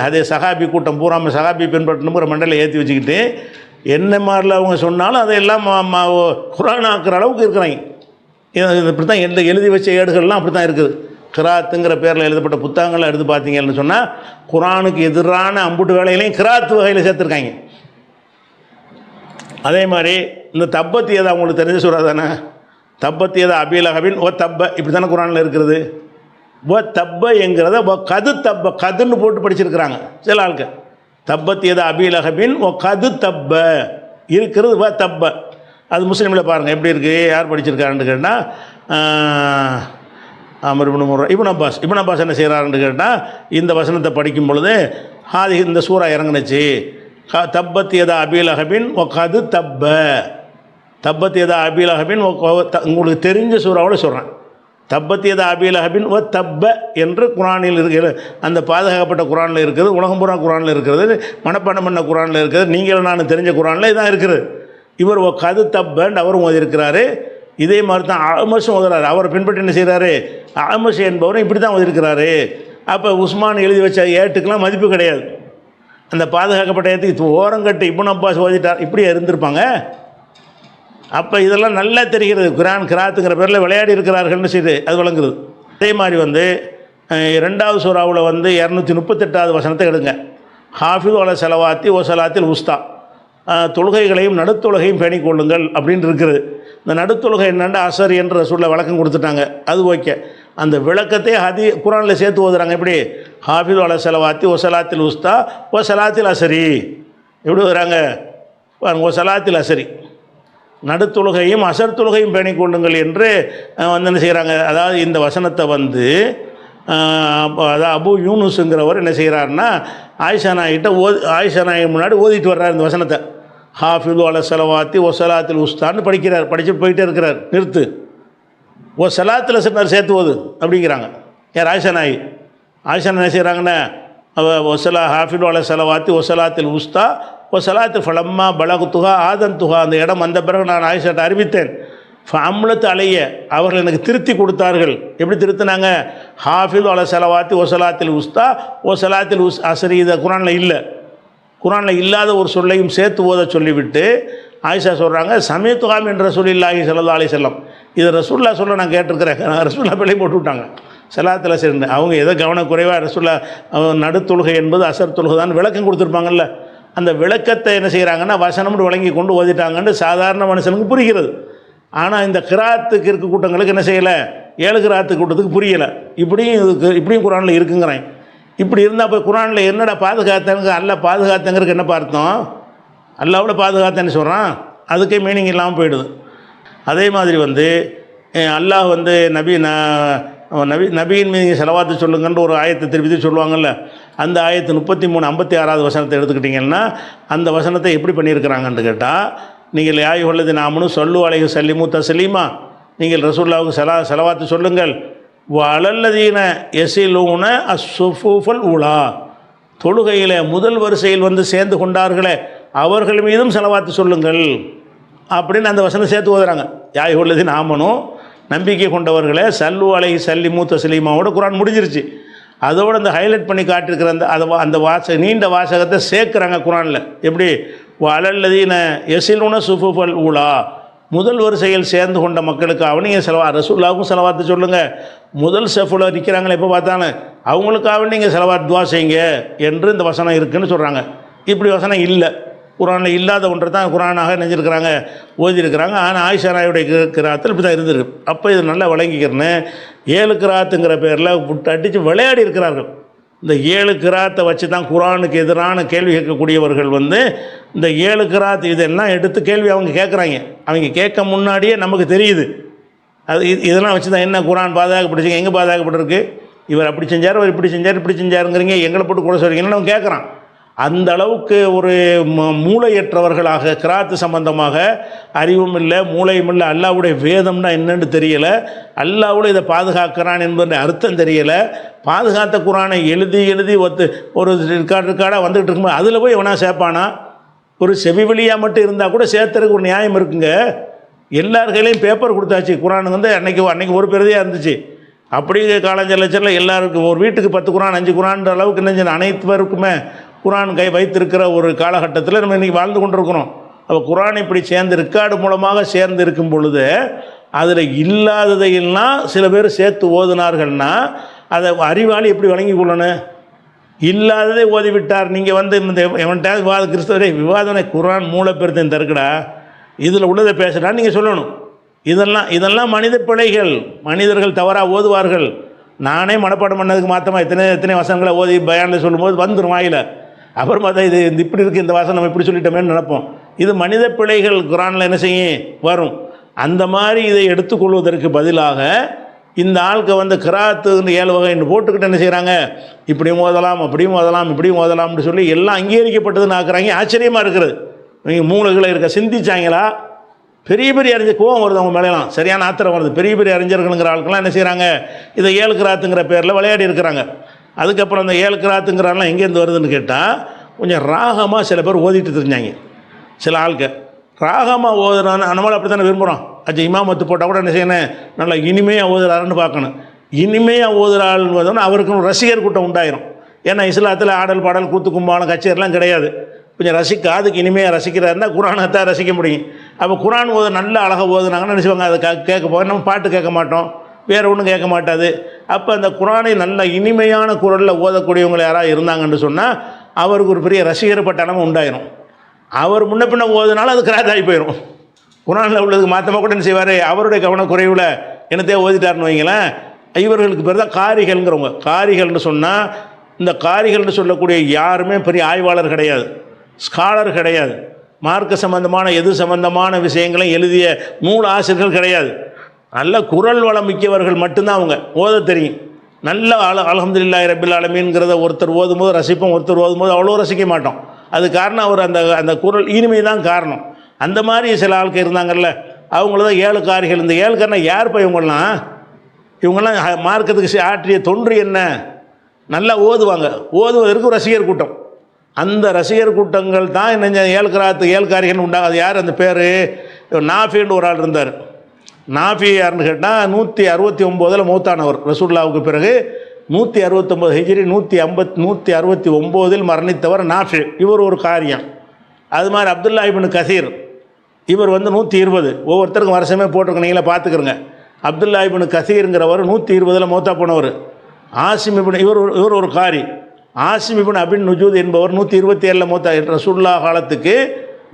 அதே சஹாபி கூட்டம் பூராமல் சஹாபி பின்பற்றணுங்கிற மண்டையில் ஏற்றி வச்சுக்கிட்டு என்ன மாதிரில அவங்க சொன்னாலும் அதையெல்லாம் குரான் ஆக்குற அளவுக்கு இருக்கிறாங்க. இப்படி தான் எழுதி வச்ச ஏடுகள்லாம் அப்படி தான் இருக்குது. கிராத்துங்கிற பேரில் எழுதப்பட்ட புத்தகங்கள்லாம் எடுத்து பார்த்தீங்கன்னு சொன்னால் குரானுக்கு எதிரான அம்புட்டு வேலைகளையும் கிராத்து வகையில் சேர்த்துருக்காங்க. அதே மாதிரி இந்த தப்பத் ஏதா உங்களுக்கு தெரிஞ்ச சூறா தானே? தப்பத் ஏதா அபீலஹபின் ஓ தப்ப இப்படி தானே குரானில் இருக்கிறது. ஓ தப்ப என்கிறத கதுன்னு போட்டு படிச்சிருக்கிறாங்க சில ஆளுக்கு. தப்பத் ஏதா அபீலஹபின் ஓ தப்ப இருக்கிறது ஓ தப்ப. அது முஸ்லீமில் பாருங்கள் எப்படி இருக்குது, யார் படிச்சிருக்காருன்னு கேட்டால் அமர் இப்னு அப்பாஸ் என்ன செய்கிறாருன்னு கேட்டால் இந்த வசனத்தை படிக்கும் பொழுது இந்த சூறா இறங்குனுச்சு. தப்பத் யதா அபீ லஹபின் ஒ கது தப்பத் யதா அபீ லஹபின் உங்களுக்கு தெரிஞ்ச சூறாவோட சொல்கிறேன். தப்பத் யதா அபீ லஹபின் ஒ தப்ப என்று குரானில் இருக்கிற அந்த பாதுகாக்கப்பட்ட குரானில் இருக்குது, உலகம் பூரா குரானில் இருக்கிறது, மனப்பாடம் பண்ண குரானில் இருக்கிறது, நீங்கள் நான் தெரிஞ்ச குரானில் இதான் இருக்குது. இவர் ஒ கது தப்பன்னு அவரும் ஓதிருக்கிறாரு. இதே மாதிரி தான் அமஷும் ஓதுறாரு. அவரை பின்பற்றி என்ன செய்கிறாரு? அமஷ் என்பவரும் இப்படி தான் ஓதிருக்கிறாரு. அப்போ உஸ்மான் எழுதி வச்ச ஏட்டுக்கெலாம் மதிப்பு கிடையாது. அந்த பாதுகாக்கப்பட்ட ஏற்றுக்கு ஓரங்கட்டு இப்னு அப்பாஸ் ஓதிட்டார், இப்படியே இருந்திருப்பாங்க. அப்போ இதெல்லாம் நல்லா தெரிகிறது. குரான் கிராத்துங்கிற பேரில் விளையாடி இருக்கிறார்கள்னு செய்து அது வழங்குது. அதே மாதிரி 2வது சூறாவில் 238வது வசனத்தை எடுங்க. ஹாஃபிது அல செலவாத்தி ஓ சலாத்தில் உஸ்தா, தொழுகைகளையும் நடுத்தொழுகையும் பேணிக் கொள்ளுங்கள் அப்படின்னு இருக்குது. இந்த நடுத்தொழுகை என்னென்னா அசர் என்ற ரசூலில் விளக்கம் கொடுத்துட்டாங்க, அது ஓகே. அந்த விளக்கத்தை குரானில் சேர்த்து ஓதுறாங்க. எப்படி? ஹாஃபிது அல செலவாத்தி ஓ சலாத்தில் உஸ்தா ஓ சலாத்தில் அசரி எப்படி ஓதுறாங்க? ஓ சலாத்தில் அசரி. நடுத்தொழுகையும் அசர் தொழுகையும் பேணிக் கொள்ளுங்கள் என்று வந்து என்ன செய்கிறாங்க. அதாவது இந்த வசனத்தை வந்து அதாவது அபு யூனுஸுங்கிறவர் என்ன செய்கிறாருன்னா ஆயிஷா நாய்கிட்ட ஆயிஷா நாய் முன்னாடி ஓதிட்டு வர்றார் இந்த வசனத்தை. ஹாஃபிது அல சலவாத்தி ஒ சலாத்தில் உஸ்தான்னு படிச்சுட்டு போயிட்டே இருக்கிறார். நிறுத்து, ஓ சலாத்தில் சேர்த்து ஓது அப்படிங்கிறாங்க. யார்? ஆயிஷா நாய். ஆயிஷா என்ன செய்கிறாங்கன்னா ஒசலா ஹாஃபிது அல சலவாத்தி ஒசலாத்தில் உஸ்தா ஒசலாத்து ஃபலம்மா பலகுத்துகா ஆதந்துகா, அந்த இடம் வந்த பிறகு நான் ஆயிஷாட்ட அறிவித்தேன். ஃபம்லத்து அலைய, அவர்கள் எனக்கு திருத்தி கொடுத்தார்கள். எப்படி திருத்தினாங்க? ஹாஃபிது அல சலவாத்தி ஒசலாத்தில் உஸ்தா ஒசலாத்தில் அசரி. இதை குரானில் இல்லை, குரானில் இல்லாத ஒரு சொல்லையும் சேர்த்து ஓத சொல்லிவிட்டு ஆயிஷா சொல்கிறாங்க, சமீத்துகாம் என்ற ரசூலுல்லாஹி ஸல்லல்லாஹு அலைஹி வஸல்லம், இதை ரசூல்லா சொல்ல நான் கேட்டிருக்கிறேன். ரசூல்லா பிள்ளை போட்டு விட்டாங்க சலாத்தில் சேர்ந்து. அவங்க ஏதோ கவனக்குறைவாக ரசூல்லா நடுத்தொழுகை என்பது அசர் தொழுகை தான் விளக்கம் கொடுத்துருப்பாங்கல்ல, அந்த விளக்கத்தை என்ன செய்கிறாங்கன்னா வசனம்னு வழங்கி கொண்டு ஓதிட்டாங்கன்னு சாதாரண மனுஷனுக்கு புரிகிறது. ஆனால் இந்த கிராத்துக்கு இருக்க கூட்டங்களுக்கு என்ன செய்யலை, 7 கிராத்து கூட்டத்துக்கு புரியலை. இப்படியும் குரானில் இருக்குங்கிறேன். இப்படி இருந்தால் இப்போ குரானில் என்னடா பாதுகாத்தங்க, அல்ல பாதுகாத்தங்கிறதுக்கு என்ன பார்த்தோம்? அல்லாவோட பாதுகாத்தேன்னு சொல்கிறான், அதுக்கே மீனிங் இல்லாமல் போயிடுது. அதே மாதிரி வந்து அல்லாஹ் வந்து நபியின் மீது செலவாத்து சொல்லுங்கன்ற ஒரு ஆயத்தை திருப்பி சொல்லுவாங்கள்ல, அந்த ஆயத்து 33 56வது வசனத்தை எடுத்துக்கிட்டிங்கன்னா அந்த வசனத்தை எப்படி பண்ணியிருக்கிறாங்கன்னு கேட்டால், நீங்கள் யாய் உள்ளது நாமனும் சொல்லு அலைஹி சல்லிமு தஸ்லீமா, நீங்கள் ரசூலுல்லாஹுக்கு செலவாத்து சொல்லுங்கள். வலல்லதீன எசிலூன அஸ்ஸுஃபுஃபல் உலா, தொழுகையில் முதல் வரிசையில் வந்து சேர்ந்து கொண்டார்களே அவர்கள் மீதும் செலவாத்து சொல்லுங்கள் அப்படின்னு அந்த வசனம் சேர்த்து ஓதுறாங்க. யாய் உள்ளது நாமனும், நம்பிக்கை கொண்டவர்களே சல்லு அலைஹி சல்லிமு தஸ்லீமாவோட குரான் முடிஞ்சிருச்சு. அதோடு அந்த ஹைலைட் பண்ணி காட்டிருக்கிற அந்த நீண்ட வாசகத்தை சேர்க்குறாங்க குரானில். எப்படி? வலல்லதீன எசிலூன சுஃபுஃபல் உலா, முதல் வரிசையில் சேர்ந்து கொண்ட மக்களுக்கு நீங்கள் ரசூலுல்லாஹுக்கும் செலவாத்து சொல்லுங்கள். முதல் செஃபில் நிற்கிறாங்களே எப்போ பார்த்தாலும் அவங்களுக்காக நீங்கள் செலவாத்து துவா செய்யுங்க என்று இந்த வசனம் இருக்குதுன்னு சொல்கிறாங்க. இப்படி வசனம் இல்லை, குரானில் இல்லாத ஒன்றை தான் குரானாக நெஞ்சிருக்கிறாங்க, ஓதியிருக்கிறாங்க. ஆனால் ஆயிஷா நாயுடைய கிராத்தில் இப்படி தான் இருந்திருக்கு. அப்போ இது நல்லா விளங்கிக்கிறேன்னு 7 கிராத்துங்கிற பேரில் விட்டு அடித்து விளையாடி இருக்கிறார்கள். இந்த 7 கிராத்தை வச்சு தான் குரானுக்கு எதிரான கேள்வி கேட்கக்கூடியவர்கள் வந்து இந்த 7 கிராத் இதெல்லாம் எடுத்து கேள்வி அவங்க கேட்குறாங்க. அவங்க கேட்க முன்னாடியே நமக்கு தெரியுது அது இதெல்லாம் வச்சு தான் என்ன குரான் பாதுகாக்கப்பட்டுச்சு, எங்கே பாதுகாக்கப்பட்டிருக்கு, இவர் அப்படி செஞ்சார், அவர் இப்படி செஞ்சார், இப்படி செஞ்சாருங்கிறீங்க, எங்களை போட்டு கூட சொல்கிறீங்கன்னு அவன் கேட்குறான். அந்த அளவுக்கு ஒரு மூளையற்றவர்களாக கிராத்து சம்பந்தமாக அறிவும் இல்லை, மூளையும் இல்லை, அல்லாவுடைய வேதம்னா என்னன்னு தெரியலை, அல்லாவோட இதை பாதுகாக்கிறான் என்பது அர்த்தம் தெரியலை. பாதுகாத்த குரானை எழுதி ஒரு ரெக்கார்டாக வந்துகிட்டு இருக்கும்போது அதில் போய் எவனா சேர்ப்பானா? ஒரு செவி வழியாக மட்டும் இருந்தால் கூட சேர்த்துறதுக்கு ஒரு நியாயம் இருக்குங்க. எல்லார் கையிலையும் பேப்பர் கொடுத்தாச்சு. குரான் வந்து அன்னைக்கு ஒரு பெருதியாக இருந்துச்சு. அப்படி காலஞ்சலச்சரில் எல்லாருக்கும் ஒரு வீட்டுக்கு 10 குரான் 5 குரான்ற அளவுக்கு என்ன அனைத்து பேருக்குமே குரான் வைத்திருக்கிற ஒரு காலகட்டத்தில் நம்ம இன்றைக்கி வாழ்ந்து கொண்டிருக்கிறோம். அப்போ குரான் இப்படி சேர்ந்து ரெக்கார்டு மூலமாக சேர்ந்து இருக்கும் பொழுது அதில் இல்லாததையெல்லாம் சில பேர் சேர்த்து ஓதுனார்கள்னா அதை அறிவாளி எப்படி வழங்கி கொள்ளணும்? இல்லாததை ஓதிவிட்டார். நீங்கள் வந்து இந்த எவன்கிட்ட கிறிஸ்தவரே விவாதனை குரான் மூலப்பெருத்தையும் தருக்கடா, இதில் உள்ளதை பேசுகிறான்னு நீங்கள் சொல்லணும். இதெல்லாம் மனித பிழைகள். மனிதர்கள் தவறாக ஓதுவார்கள். நானே மனப்பாடம் பண்ணதுக்கு மாற்றமாக எத்தனை வசனங்களை ஓதி பயானில் சொல்லும்போது வந்துடும் வாயில். அப்புறமா தான் இது இப்படி இருக்குது, இந்த வாசம் நம்ம இப்படி சொல்லிட்டோமேன்னு நினைப்போம். இது மனித பிழைகள் குரானில் என்ன செய்யும் வரும். அந்த மாதிரி இதை எடுத்துக்கொள்வதற்கு பதிலாக இந்த ஆளுக்கு வந்து கிராத்து 7 வகைன்னு போட்டுக்கிட்டு என்ன செய்கிறாங்க, இப்படியும் ஓதலாம் அப்படியும் ஓதலாம் இப்படியும் ஓதலாம்னு சொல்லி எல்லாம் அங்கீகரிக்கப்பட்டதுன்னு ஆக்குறாங்க. ஆச்சரியமாக இருக்கிறது. நீங்கள் மூளைகளை இருக்க சிந்திச்சாங்களா? பெரிய அறிஞர் கோவம் வருது அவங்க மேலாம், சரியான ஆத்திரம் வருது. பெரிய அறிஞர்களுங்கிற ஆளுக்கெல்லாம் என்ன செய்கிறாங்க, இதை 7 கிராத்துங்கிற பேரில் விளையாடி இருக்கிறாங்க. அதுக்கப்புறம் அந்த 7 கிராத்துங்கிறாலாம் எங்கேருந்து வருதுன்னு கேட்டால் கொஞ்சம் ராகமாக சில பேர் ஓதிட்டு தெரிஞ்சாங்க. சில ஆளுக்கு ராகமாக ஓதுறான்னு நம்மளும் அப்படி தானே விரும்புகிறோம். இமாமத்து போட்டால் கூட என்ன செய்யணும், நல்லா இனிமையாக ஓதுறாருன்னு பார்க்கணும். இனிமையாக ஓதுறாள்னு பார்த்தோன்னா அவருக்கு ரசிகர் கூட்டம் உண்டாயிரும். ஏன்னா இஸ்லாத்தில் ஆடல் பாடல் கூத்து கும்பாலம் கச்சேரிலாம் கிடையாது. கொஞ்சம் அதுக்கு இனிமையாக ரசிக்கிறாருன்னா குரானை தான் ரசிக்க முடியும். அப்போ குரான் நல்ல அழகாக ஓதுனாங்கன்னு நினச்சிவாங்க. அதை கேட்க போக நம்ம பாட்டு கேட்க மாட்டோம், வேறு ஒன்றும் கேட்க மாட்டாது. அப்போ அந்த குரானை நல்ல இனிமையான குரலில் ஓதக்கூடியவங்க யாராவது இருந்தாங்கன்னு சொன்னால் அவருக்கு ஒரு பெரிய ரசிகர் பட்டாளமும் உண்டாயிரும். அவர் முன்ன பின்ன ஓதுனாலும் அது கிராத் ஆகி போயிடும். குரானில் உள்ளதுக்கு மாற்றமாக கூட என்ன செய்வார், அவருடைய கவனக்குறைவில் என்னத்தையே ஓதிட்டார்னு வைங்களேன். இவர்களுக்கு பேர் தான் காரிகள்ங்கிறவங்க. காரிகள்னு சொன்னால் இந்த காரிகள்னு சொல்லக்கூடிய யாருமே பெரிய ஆய்வாளர் கிடையாது, ஸ்காலர் கிடையாது. மார்க்க சம்பந்தமான எது சம்பந்தமான விஷயங்களையும் எழுதிய நூல் ஆசிரியர்கள் கிடையாது. நல்ல குரல் வளம் மிக்கவர்கள் மட்டும்தான் அவங்க ஓத தெரியும். நல்ல அல்ஹம்துலில்லாஹி ரப்பில் ஆலமீன்கிறத ஒருத்தர் ஓதும்போது ரசிப்போம், ஒருத்தர் ஓதும்போது அவ்வளோ ரசிக்க மாட்டோம். அது காரணம் அவர் அந்த குரல் இனிமை தான் காரணம். அந்த மாதிரி சில ஆட்கள் இருந்தாங்கல்ல, அவங்கள தான் ஏழுக்காரிகள். இந்த ஏழுக்காரனா யார்ப்பா இவங்கெல்லாம் மார்க்கத்துக்கு ஆற்றிய தொன்று என்ன? நல்லா ஓதுவாங்க. ஓதுவதற்கு ரசிகர் கூட்டம். அந்த ரசிகர் கூட்டங்கள் தான் என்ன ஏழுக்காரிகள் உண்டாகும். அது யார்? அந்த பேர் நாஃபின்னு ஒரு ஆள் இருந்தார். நாஃபி யாருன்னு கேட்டால் 169 மௌத்தானவர். ரசூலுல்லாஹ்வுக்கு பிறகு 169 ஹிஜ்ரி 169 மரணித்தவர் நாஃபி. இவர் ஒரு காரியம். அது மாதிரி அப்துல்லா இப்னு கசீர், இவர் 120. ஒவ்வொருத்தருக்கும் வருஷமே போட்டிருக்க, நீங்களே பார்த்துக்கிறங்க. அப்துல்லா இப்னு கசீருங்கிறவர் 120 மௌத்தா போனவர். ஆசிம் இப்னு இவர் ஒரு காரி. ஆசிம் இப்னு அபின் நுஜூத் என்பவர் 127 மௌத்தா. ரசூலுல்லாஹ் காலத்துக்கு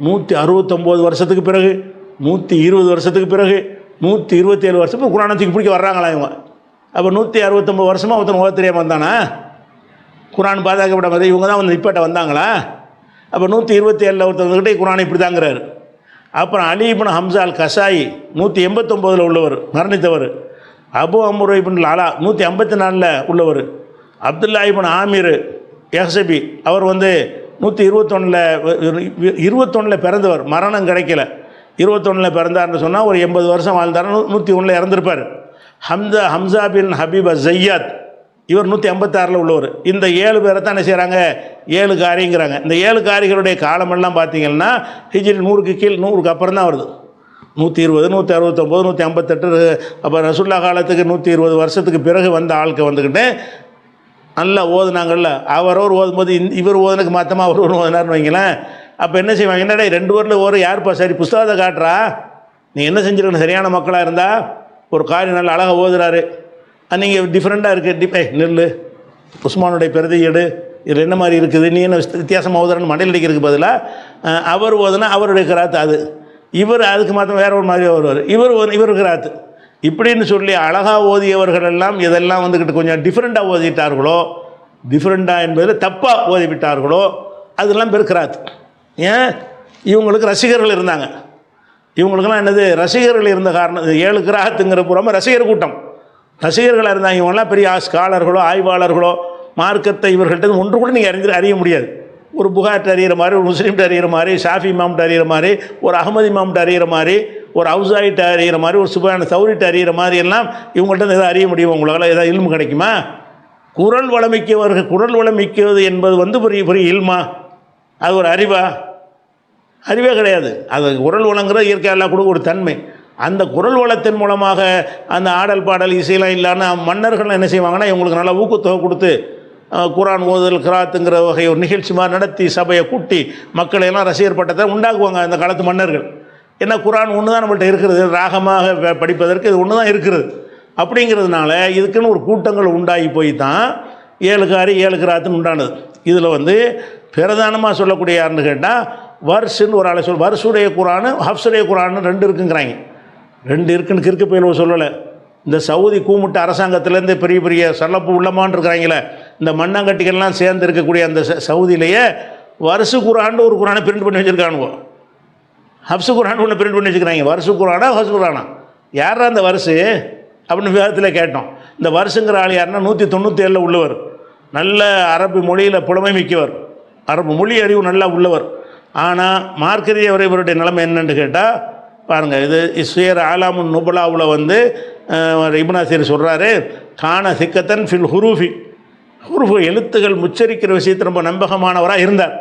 169 வருஷத்துக்கு பிறகு, 120 வருஷத்துக்கு பிறகு, 127 வருஷத்துக்கு குரானத்துக்கு பிடிக்க வர்றாங்களா இவங்க? அப்போ 169 வருஷமாக ஒருத்தன் ஓத தெரியாமல் வந்தானா? குரான் பாதுகாக்கப்படாமல் இவங்க தான் வந்து நிப்பாட்ட வந்தாங்களா? அப்போ 127 ஒருத்தவங்ககிட்ட குரான் இப்படி தாங்கிறாரு. அப்புறம் அலி இப்னு ஹம்சா அல் கசாயி 189 உள்ளவர், மரணித்தவர். அபு அம்ரு இப்னு லாலா 154 உள்ளவர். அப்துல்லா இப்னு ஆமீர் யஹ்சபி அவர் 121 பிறந்தவர், மரணம் கிடைக்கல. 21 பிறந்தார்னு சொன்னால் ஒரு 80 வருஷம் வாழ்ந்தார். 101 இறந்துருப்பார். ஹம்சா பின் ஹபீப் ஜையாத் இவர் 156 உள்ளவர். இந்த 7 பேரை தான் என்ன செய்கிறாங்க? 7 காரிங்கிறாங்க. இந்த 7 காரிகளுடைய காலமெல்லாம் பார்த்தீங்கன்னா ஹிஜ்ரி 100க்கு கீழ், 100க்கு அப்புறம் தான் வருது. 120, 169, 158. அப்போ ரசூலுல்லாஹ் காலத்துக்கு 120 வருஷத்துக்கு பிறகு வந்த ஆளுக்கு வந்துக்கிட்டு நல்லா ஓதுனாங்கல்ல. அவரோர் ஓதும்போது இவர் ஓதுனுக்கு மாற்றமாக அவர் ஓதுனார்னு வைங்களேன். அப்போ என்ன செய்வாங்க? என்னடா 2 ஊரில் ஒரு யாருப்பா சரி புஸ்தகத்தை காட்டுறா, நீ என்ன செஞ்சுருக்கணும்? சரியான மக்களாக இருந்தால் ஒரு காரியம் நல்லா அழகாக ஓதுறாரு, நீங்கள் டிஃப்ரெண்ட்டாக இருக்குது, நெல் உஸ்மானுடைய பிரதி எடு, இதில் என்ன மாதிரி இருக்குது, நீ என்ன வித்தியாசமாக ஓதுறான்னு மண்டையில் அடிக்கிறதுக்கு பதிலாக அவர் ஓதுனா அவருடைய கிராத்து அது, இவர் அதுக்கு மாற்றம் வேற ஒரு மாதிரி வருவார், இவர் கிராத்து இப்படின்னு சொல்லி அழகாக ஓதியவர்கள் எல்லாம் இதெல்லாம் வந்துக்கிட்டு கொஞ்சம் டிஃப்ரெண்ட்டாக ஓதிட்டார்களோ, டிஃப்ரெண்ட்டாக என்பதில் தப்பாக ஓதிவிட்டார்களோ அதெல்லாம் பேர் கிராத்து. ஏன்? இவங்களுக்கு ரசிகர்கள் இருந்தாங்க. இவங்களுக்கெல்லாம் என்னது? ரசிகர்கள் இருந்த காரணம். 7 கிராத்துங்கிற புறமா ரசிகர் கூட்டம், ரசிகர்களாக இருந்தாங்க. இவங்கெல்லாம் பெரிய ஸ்காலர்களோ ஆய்வாளர்களோ மார்க்கத்தை இவர்கள்ட்ட ஒன்று கூட நீங்கள் அறிய முடியாது. ஒரு புகார்ட்டு அறிகிற மாதிரி, ஒரு முஸ்லீம்கிட்ட அறிகிற மாதிரி, ஷாஃபி இமாம்கிட்ட அறிகிற மாதிரி, ஒரு அகமது இமாம்கிட்ட அறிகிற மாதிரி, ஒரு அவுசாயிட்ட அறிகிற மாதிரி, ஒரு சுபான சௌரிட்ட அறிகிற மாதிரி எல்லாம் இவங்கள்ட்ட எதாவது அறிய முடியும்? உங்களால் ஏதாவது இல்மு கிடைக்குமா? குரல் வளமிக்கவர்கள், குரல் வளமிக்கிறது என்பது பெரிய பெரிய இல்மா? அது ஒரு அறிவே கிடையாது. அது குரல் வளங்கிறது இயற்கையெல்லாம் கூட ஒரு தன்மை. அந்த குரல் வளத்தின் மூலமாக அந்த ஆடல் பாடல் இசையெல்லாம் இல்லாமல் மன்னர்கள் என்ன செய்வாங்கன்னா இவங்களுக்கு நல்லா ஊக்கத்தொகை கொடுத்து குரான் ஓதுதல் கிராத்துங்கிற வகை ஒரு நிகழ்ச்சி மாதிரி நடத்தி சபையை கூட்டி மக்களையெல்லாம் ரசிகர் பட்டத்தை உண்டாக்குவாங்க அந்த காலத்து மன்னர்கள். ஏன்னா குரான் ஒன்று தான் நம்மள்கிட்ட இருக்கிறது, ராகமாக படிப்பதற்கு இது ஒன்று தான் இருக்கிறது. அப்படிங்கிறதுனால இதுக்குன்னு ஒரு கூட்டங்கள் உண்டாகி போய் தான் 7 காரி 7 கிராத்துன்னு உண்டானது. இதில் பிரதானமாக சொல்லக்கூடிய யாருன்னு கேட்டால் வர்ஷுன்னு ஒரு ஆளை வர்ஷுடைய குரானு ஹப்ஸுடைய குரானு 2 இருக்குங்கிறாங்க. 2 இருக்குன்னு கிறுக்கு பயில சொல்லலை. இந்த சவுதி கூமுட்ட அரசாங்கத்திலேருந்து பெரிய பெரிய சல்லப்பு உள்ளமான்னு இருக்கிறாங்களே, இந்த மண்ணாங்கட்டிகள்லாம் சேர்ந்து இருக்கக்கூடிய அந்த சவுதியிலேயே வருஷ குரான்னு ஒரு குரானை பிரிண்ட் பண்ணி வச்சுருக்கானுவோ. ஹப்ஸு குரான் ஒன்று பிரிண்ட் பண்ணி வச்சுக்கிறாங்க. வருஷ குரானா ஹப்ஸு குரானா? யாரா அந்த வருஷு அப்படின்னு விவாதத்தில் கேட்டோம். இந்த வருஷங்கிற ஆள் யாருன்னா 197 உள்ளவர், நல்ல அரபு மொழியில் புலமை மிக்கவர், அரபு மொழி அறிவு நல்லா உள்ளவர். ஆனால் மார்க்கரிய இவருடைய நிலைமை என்னன்னு கேட்டால் பாருங்கள், இது இஸ்வேர் ஆலாமுன் நுபலாவில் இப்னாசீர் சொல்கிறாரு, கான சிக்கத்தன் ஃபில் ஹுரூஃபி, ஹுருஃபு எழுத்துகள் உச்சரிக்கிற விஷயத்தில் ரொம்ப நம்பகமானவராக இருந்தார்.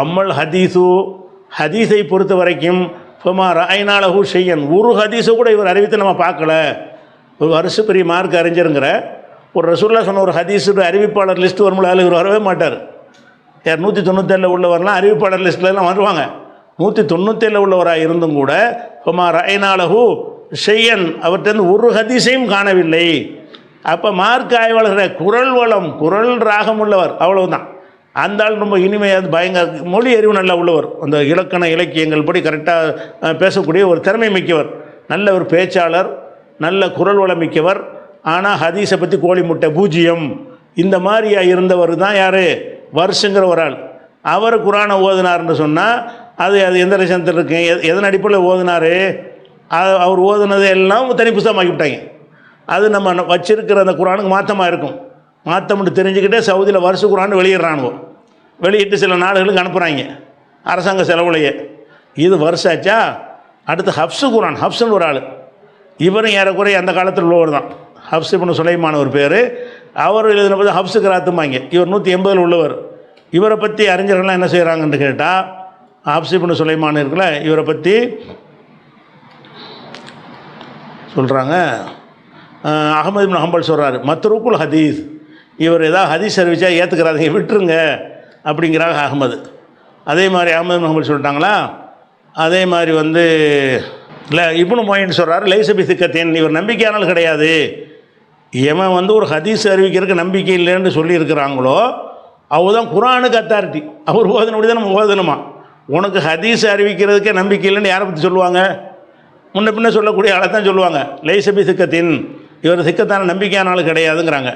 அம்மல் ஹதீஸு, ஹதீஸை பொறுத்த வரைக்கும் ஃபமா ராய்னாலஹு ஷையன், ஒரு ஹதீஸை கூட இவர் அறிவித்து நம்ம பார்க்கல. ஒரு வருஷம் பெரிய மார்க் அறிஞருங்கிற ஒரு ரசூலுல்லாஹ் சொன்ன ஒரு ஹதீஸுடைய அறிவிப்பாளர் லிஸ்ட்டு வரும்போது இவர் வரவே மாட்டார். யார் 197 உள்ளவரெலாம் அறிவிப்பாளர் லிஸ்ட்லாம் வருவாங்க. 197 உள்ளவராக இருந்தும் கூட ஃபமா ராய்னாலஹு ஷையன், அவர்கிட்ட ஒரு ஹதீஸையும் காணவில்லை. அப்போ மார்க் ஆய்வாளர்கள் குரல் வளம், குரல் ராகம் உள்ளவர், அவ்வளவுதான். அந்த ஆள் ரொம்ப இனிமையாக பயங்கர மொழி அறிவு நல்லா உள்ளவர், அந்த இலக்கண இலக்கியங்கள் படி கரெக்டாக பேசக்கூடிய ஒரு திறமை மிக்கவர், நல்ல ஒரு பேச்சாளர், நல்ல குரல் வளம் மிக்கவர். ஆனால் ஹதீஸை பற்றி கோழி முட்டை பூஜ்ஜியம் இந்த மாதிரியாக இருந்தவர் தான் யார்? வருஷங்கிற ஒரு ஆள். அவர் குரானை ஓதினார்னு சொன்னால் அது எந்த லட்சணத்தில் இருக்கு, எதன் அடிப்படையில் ஓதுனார், அவர் ஓதுனது எல்லாம் தனி புத்தகமாக்கி விட்டாங்க. அது நம்ம வச்சிருக்கிற அந்த குரானுக்கு மாற்றமாக இருக்கும். மாற்றம்னு தெரிஞ்சுக்கிட்டே சவுதியில் வருஷ குரான் வெளியிடுறானுவோ, வெளியிட்டு சில நாடுகளுக்கு அனுப்புகிறாங்க அரசாங்க செலவுலையே. இது வருஷாச்சா. அடுத்து ஹப்ஸு குரான், ஹப்ஸுன்னு ஒரு ஆள், இவரும் ஏறக்குறைய அந்த காலத்தில் உள்ளவர் தான். ஹப்ஸ் இப்னு சுலைமான் ஒரு பேர். அவர் எழுதின போது ஹப்ஸு கிராத்துமாங்க. இவர் 180 உள்ளவர். இவரை பற்றி அறிஞர்கள்லாம் என்ன செய்கிறாங்கன்னு கேட்டால், ஹப்ஸ் இப்னு சுலைமான் இருக்குல்ல, இவரை பற்றி சொல்கிறாங்க. அஹமது இப்னு ஹம்பல் சொல்கிறார், மத்ரூக்குல் ஹதீஸ், இவர் ஏதாவது ஹதீஸ் அறிவிச்சா ஏற்றுக்கிறாதீங்க, விட்டுருங்க அப்படிங்கிறாங்க அகமது. அதே மாதிரி அகமது இப்னு ஹம்பல் சொல்லிட்டாங்களா. அதே மாதிரி இல்லை இப்னு மொயின் சொல்கிறார், லைசபி சிக்கத்தின், இவர் நம்பிக்கையானால் கிடையாது. எவன் ஒரு ஹதீஸ் அறிவிக்கிறதுக்கு நம்பிக்கை இல்லைன்னு சொல்லியிருக்கிறாங்களோ அவர் தான் குரானுக்கு அத்தாரிட்டி. அவர் ஓதனபடி தான் நம்ம ஓதணுமா. உனக்கு ஹதீஸ் அறிவிக்கிறதுக்கே நம்பிக்கை இல்லைன்னு யாரை பற்றி சொல்லுவாங்க? முன்ன பின்ன சொல்லக்கூடிய ஆளை தான் சொல்லுவாங்க. லைசபி சிக்கத்தின், இவர் சிக்கத்தான நம்பிக்கையான ஆள் கிடையாதுங்கிறாங்க.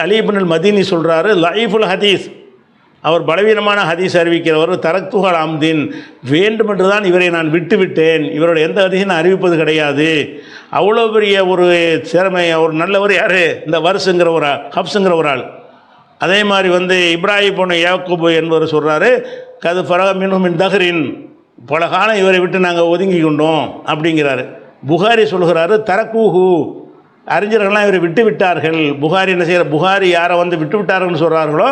அலி இப்னுல் மதீனி சொல்கிறாரு, லைஃபுல் ஹதீஸ், அவர் பலவீனமான ஹதீஸ் அறிவிக்கிறவர். தரக்துஹல் அம்தின், வேண்டுமென்று தான் இவரை நான் விட்டுவிட்டேன், இவரோட எந்த ஹதீஸும் நான் அறிவிப்பது கிடையாது. அவ்வளோ பெரிய ஒரு திறமை, ஒரு நல்லவர் யார்? இந்த வருஷங்கிற ஒரு ஹப்ஸுங்கிற ஒரு ஆள். அதே மாதிரி இப்ராஹிம் பொண்ணு யாக்கூபு என்பவர் சொல்கிறாரு, கது ஃபரக மின்ஹுமின் தஹ்ரின், பல காலம் இவரை விட்டு நாங்கள் ஒதுங்கி கொண்டோம் அப்படிங்கிறாரு. புகாரி சொல்கிறாரு, தரக்கூஹு, அறிஞர்கள்லாம் இவரை விட்டு விட்டார்கள். புகாரி என்ன செய்கிற, புகாரி யாரை விட்டு விட்டார்கள்னு சொல்கிறார்களோ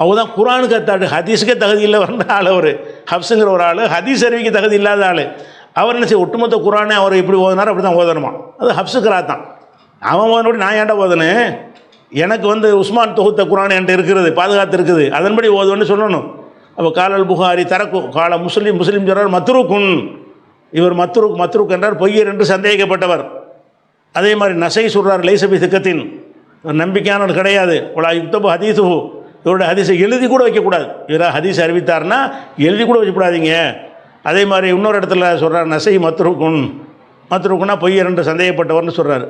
அவர் தான் குரானுக்கு அத்தாடு, ஹதீஸுக்கே தகுதி இல்லை வந்த ஆள். அவர் ஹப்ஸுங்கிற ஒரு ஆள், ஹதீஸ் அறிவிக்க தகுதி இல்லாத ஆள். அவர் என்ன செய்ய, ஒட்டுமொத்த குரானே அவர் எப்படி ஓதுனாரோ அப்படி தான் ஓதணுமா. அது ஹப்ஸுக்கிறா தான். அவன் ஓதனோடி நான் ஏன்டா ஓதனேன், எனக்கு உஸ்மான் தொகுத்த குரான் என்கிட்ட இருக்கிறது, பாதுகாத்து இருக்குது, அதன்படி ஓதுவேன்னு சொல்லணும். அப்போ காலல் புகாரி தரக்கு கால முஸ்லீம் சொல்கிறார் மத்ரூக்குன், இவர் மத்ரூக் என்றார், பொய்யர் என்று சந்தேகிக்கப்பட்டவர். அதே மாதிரி நசை சொல்கிறார், லைசபி சிக்கத்தின், நம்பிக்கையானவர் கிடையாது. உலா யுக்தபு ஹதீஸுஹு, இவருடைய ஹதீஸை எழுதி கூட வைக்கக்கூடாது. இவராக ஹதீஸ் அறிவித்தார்னா எழுதி கூட வைக்கக்கூடாதீங்க. அதே மாதிரி இன்னொரு இடத்துல சொல்கிறார், நசை மத்ரூக்குன்னா பொய்யர் என்று சந்தேகப்பட்டவர்னு சொல்கிறார்.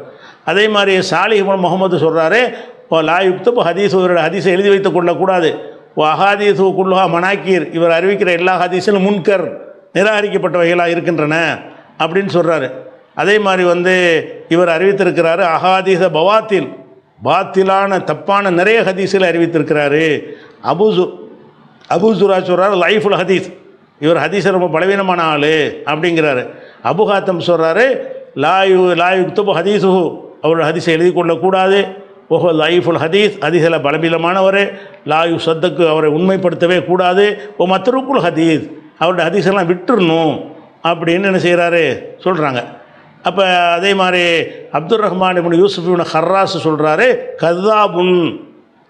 அதே மாதிரி சாலிஹ் இப்னு முஹம்மது சொல்கிறாரு, லா யுக்தபு ஹதீஸு, இவருடைய ஹதீஸை எழுதி வைத்து கொள்ளக்கூடாது. அஹாதீஸு குல்லுஹா மனாக்கீர், இவர் அறிவிக்கிற எல்லா ஹதீஸிலும் முன்கர், நிராகரிக்கப்பட்டவைகளாக இருக்கின்றன அப்படின்னு சொல்கிறாரு. அதே மாதிரி இவர் அறிவித்திருக்கிறாரு, அஹாதீஸ பவாத்தில், பாத்திலான தப்பான நிறைய ஹதீஸில் அறிவித்திருக்கிறாரு. அபூசுரா சொல்கிறார், லைஃபுல் ஹதீஸ், இவர் ஹதீஸை ரொம்ப பலவீனமான ஆள் அப்படிங்கிறாரு. அபுஹாத்தம் சொல்கிறாரு, லாயுக்தபு ஹதீஸுஹு, அவரோட ஹதீஸை எழுதி கொள்ளக்கூடாது. ஓஹோ லைஃபுல் ஹதீஸ், ஹதீஸில் பலவீனமானவர். லாயு சத்துக்கு, அவரை உண்மைப்படுத்தவே கூடாது. ஓ மத்ரூக்குல் ஹதீஸ், அவருடைய ஹதீஸெல்லாம் விட்டுறணும் அப்படின்னு என்ன செய்கிறாரு சொல்கிறாங்க. அப்போ அதே மாதிரி அப்துல் ரஹ்மான் இப்னு யூசுஃப் இப்னு ஹர்ராஸ் சொல்கிறாரு, கதாபுன்,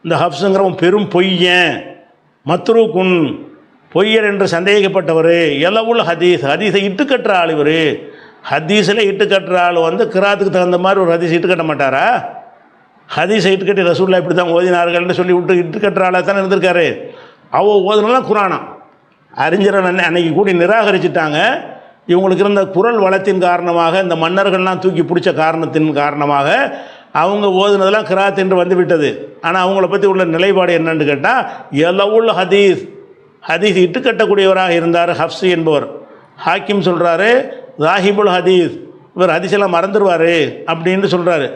இந்த ஹப்ஸுங்கிறவன் பெரும் பொய்யன், மத்ரூக்குன், பொய்யர் என்று சந்தேகிக்கப்பட்டவர். எலவுல் ஹதீஸ், ஹதீஸை இட்டுக்கட்டுற ஆள் இவர். ஹதீஸில் இட்டுக்கட்டுற ஆள் கிராத்துக்கு தகுந்த மாதிரி ஒரு ஹதீஸ் இட்டுக்கட்ட மாட்டாரா? ஹதீஸை இட்டுக்கட்டி ரசூலுல்லாஹ் இப்படி தான் ஓதினார்கள்னு சொல்லி இட்டுக்கட்டுற ஆளாக தானே இருந்திருக்காரு. ஓதுனாலாம் குரானா. அறிஞர்கள் அன்னைக்கு கூடி நிராகரிச்சிட்டாங்க. இவங்களுக்கு இருந்த குரல் வளத்தின் காரணமாக, இந்த மன்னர்கள்லாம் தூக்கி பிடிச்ச காரணத்தின் காரணமாக அவங்க ஓதுனதெல்லாம் கிராத் என்று வந்து விட்டது. ஆனால் அவங்கள பற்றி உள்ள நிலைப்பாடு என்னன்னு கேட்டால், எலவுல் ஹதீஸ், ஹதீஸ் இட்டுக்கட்டக்கூடியவராக இருந்தார் ஹப்ஸ் என்பவர். ஹாக்கிம் சொல்கிறாரு, ராஹிபுல் ஹதீஸ், இவர் ஹதீஸெல்லாம் மறந்துடுவார் அப்படின்னு சொல்கிறாரு.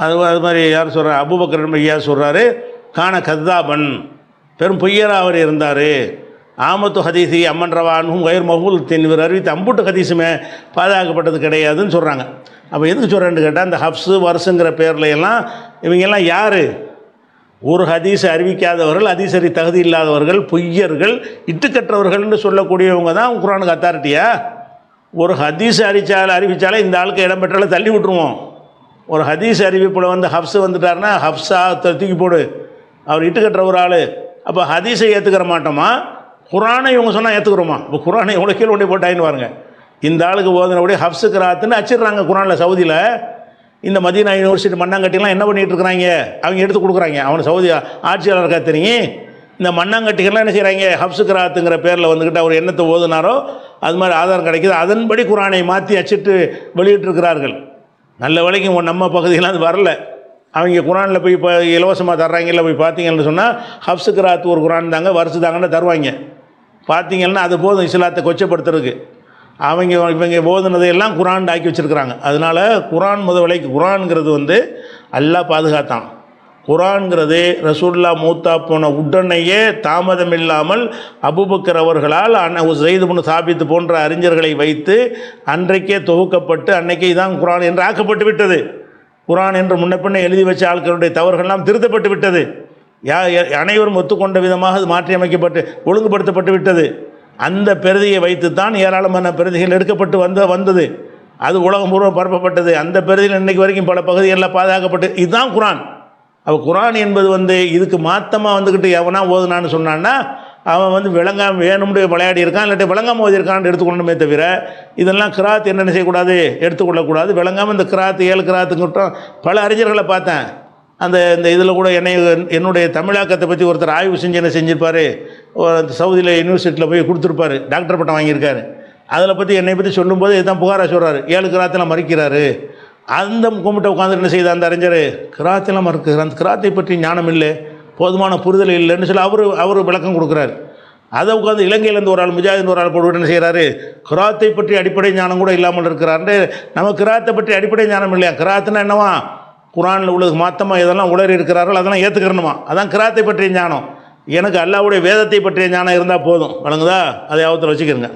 அது மாதிரி யார் சொல்கிறார், அபூபக்கர் ஐயா சொல்கிறாரு, கான கத்தாபன், பெரும் பொய்யராக அவர் இருந்தார். ஆமத்து ஹதீஸி அம்மன் ரவானும் வயர் மஹூல் தென், இவர் அறிவித்து அம்புட்டு ஹதீஸுமே பாதுகாக்கப்பட்டது கிடையாதுன்னு சொல்கிறாங்க. அப்போ எதுக்கு சொல்கிறேன்னு கேட்டால், இந்த ஹப்ஸு வருஷங்கிற பேரில் எல்லாம் இவங்கெல்லாம் யார்? ஒரு ஹதீஸை அறிவிக்காதவர்கள், ஹதீஸ் அறி தகுதி இல்லாதவர்கள், பொய்யர்கள், இட்டுக்கற்றவர்கள்னு சொல்லக்கூடியவங்க தான் குர்ஆனுக்கு அத்தாரிட்டியா? ஒரு ஹதீஸ் அறிவித்தாலே இந்த ஆளுக்கு இடம் பெற்றாலே தள்ளி விட்டுருவோம். ஒரு ஹதீஸ் அறிவிப்பில் ஹப்ஸு வந்துட்டார்னா ஹப்ஸா தூக்கி போடு, அவர் இட்டுக்கட்டுற ஒரு ஆள். அப்போ ஹதீஸை ஏற்றுக்கிற மாட்டோமா? குரானை இவங்க சொன்னால் ஏற்றுக்கிறோமா? இப்போ குரானை எவ்வளோ கீழே கொண்டு போட்டாயின்னு பாருங்க. இந்த ஆளுக்கு ஓதுனபடியே ஹப்ஸு கிராத்துன்னு அச்சிடுறாங்க குரானில். சவுதியில் இந்த மதீனா யூனிவர்சிட்டி மண்ணாங்கட்டிலாம் என்ன பண்ணிகிட்டு இருக்கிறாங்க, அவங்க எடுத்து கொடுக்குறாங்க. அவனை சவுதி ஆட்சியாளர் இருக்கா தெரியும். இந்த மண்ணாங்கட்டிகள்லாம் என்ன செய்கிறாங்க, ஹப்ஸு கிராத்துங்கிற பேரில் வந்துக்கிட்டு அவர் என்னத்தை ஓதுனாரோ அது மாதிரி ஆதாரம் கிடைக்கிது, அதன்படி குரானை மாற்றி அச்சிட்டு வெளியிட்டிருக்கிறார்கள். நல்ல வேலைக்கு நம்ம பகுதியெல்லாம் அது வரல. அவங்க குரானில் போய் இப்போ இலவசமாக தர்றாங்கல்ல, போய் பார்த்தீங்கன்னு சொன்னால் ஹப்ஸு கிராத் ஒரு குரான் தாங்க, வருஷம் தாங்கன்னு தருவாங்க. பார்த்தீங்கன்னா அது போதும் இஸ்லாத்தை கொச்சப்படுத்துறதுக்கு. இவங்க ஓதுனதையெல்லாம் குரான் ஆக்கி வச்சுருக்கிறாங்க. அதனால் குரான் முதலைக்கு குரான்ங்கிறது வந்து அல்லாஹ் பாதுகாத்தான். குரான்கிறது ரசூலுல்லாஹ் மூத்தா போன உடனேயே தாமதம் இல்லாமல் அபூபக்கர் அவர்களால் ஸைத் இப்னு சாபித் போன்ற அறிஞர்களை வைத்து அன்றைக்கே தொகுக்கப்பட்டு அன்றைக்கே இதான் குரான் என்று ஆக்கப்பட்டு விட்டது. குரான் என்று முன்ன பின்ன எழுதி வச்ச ஆட்களுடைய தவறுகள்லாம் திருத்தப்பட்டு விட்டது. அனைவரும் ஒத்துக்கொண்ட விதமாக அது மாற்றியமைக்கப்பட்டு ஒழுங்குபடுத்தப்பட்டு விட்டது. அந்த பிரதியை வைத்துத்தான் ஏராளமான பிரதிகள் எடுக்கப்பட்டு வந்தது. அது உலகம் பூர்வம் பரப்பப்பட்டது. அந்த பிரதிகள் இன்றைக்கு வரைக்கும் பல பகுதிகளில் பாதுகாக்கப்பட்டு இதுதான் குரான். அப்போ குரான் என்பது வந்து இதுக்கு மாற்றமாக வந்துக்கிட்டு எவனா ஓதுனான்னு சொன்னான்னா அவன் வந்து விளங்காமல் வேணும்னு விளையாடி இருக்கான், இல்லாட்டி விளங்காமல் ஓதிருக்கான்னு எடுத்துக்கொள்ளணுமே தவிர இதெல்லாம் கிராத் என்னென்ன செய்யக்கூடாது, எடுத்துக்கொள்ளக்கூடாது. விளங்காமல் இந்த கிராத் 7 கிராத்துங்கிட்ட பல அறிஞர்களை பார்த்தேன். இந்த இதில் கூட என்னுடைய தமிழாக்கத்தை பற்றி ஒருத்தர் ஆய்வு செஞ்சு என்ன செஞ்சிருப்பார், சவுதியில் யூனிவர்சிட்டியில் போய் கொடுத்துருப்பார், டாக்டர் பட்டம் வாங்கியிருக்காரு. அதில் பற்றி என்னை பற்றி சொல்லும்போது இதுதான் புகாராக சொல்கிறாரு, 7 கிராத்தில் மறிக்கிறாரு. அந்த கும்பிட்ட உட்காந்து என்ன செய்த அந்த அறிஞர் கிராத்தெல்லாம் மறுக்கிறார், அந்த கிராத்தை பற்றி ஞானம் இல்லை, போதுமான புரிதல் இல்லைன்னு சொல்லி அவர் விளக்கம் கொடுக்குறாரு. அதை உட்காந்து இலங்கையிலேருந்து ஒரு ஆள் முஜாஹித் ஒரு ஆள் போட்டு என்ன செய்கிறாரு, கிராத்தை பற்றி அடிப்படை ஞானம் கூட இல்லாமல் இருக்கிறாரு. நம்ம கிராத்தை பற்றி அடிப்படை ஞானம் இல்லையா, கிராத்துனா என்னவா, குரானில் உள்ளது மாத்தமாக எதெல்லாம் உளறி இருக்கிறார்கள் அதெல்லாம் ஏற்றுக்கிறணுமா, அதான் கிராத்தை பற்றிய ஞானம். எனக்கு அல்லாஹ்வுடைய வேதத்தை பற்றிய ஞானம் இருந்தால் போதும், வழங்குதா, அதை யாவத்தில் வச்சுக்கிறங்க.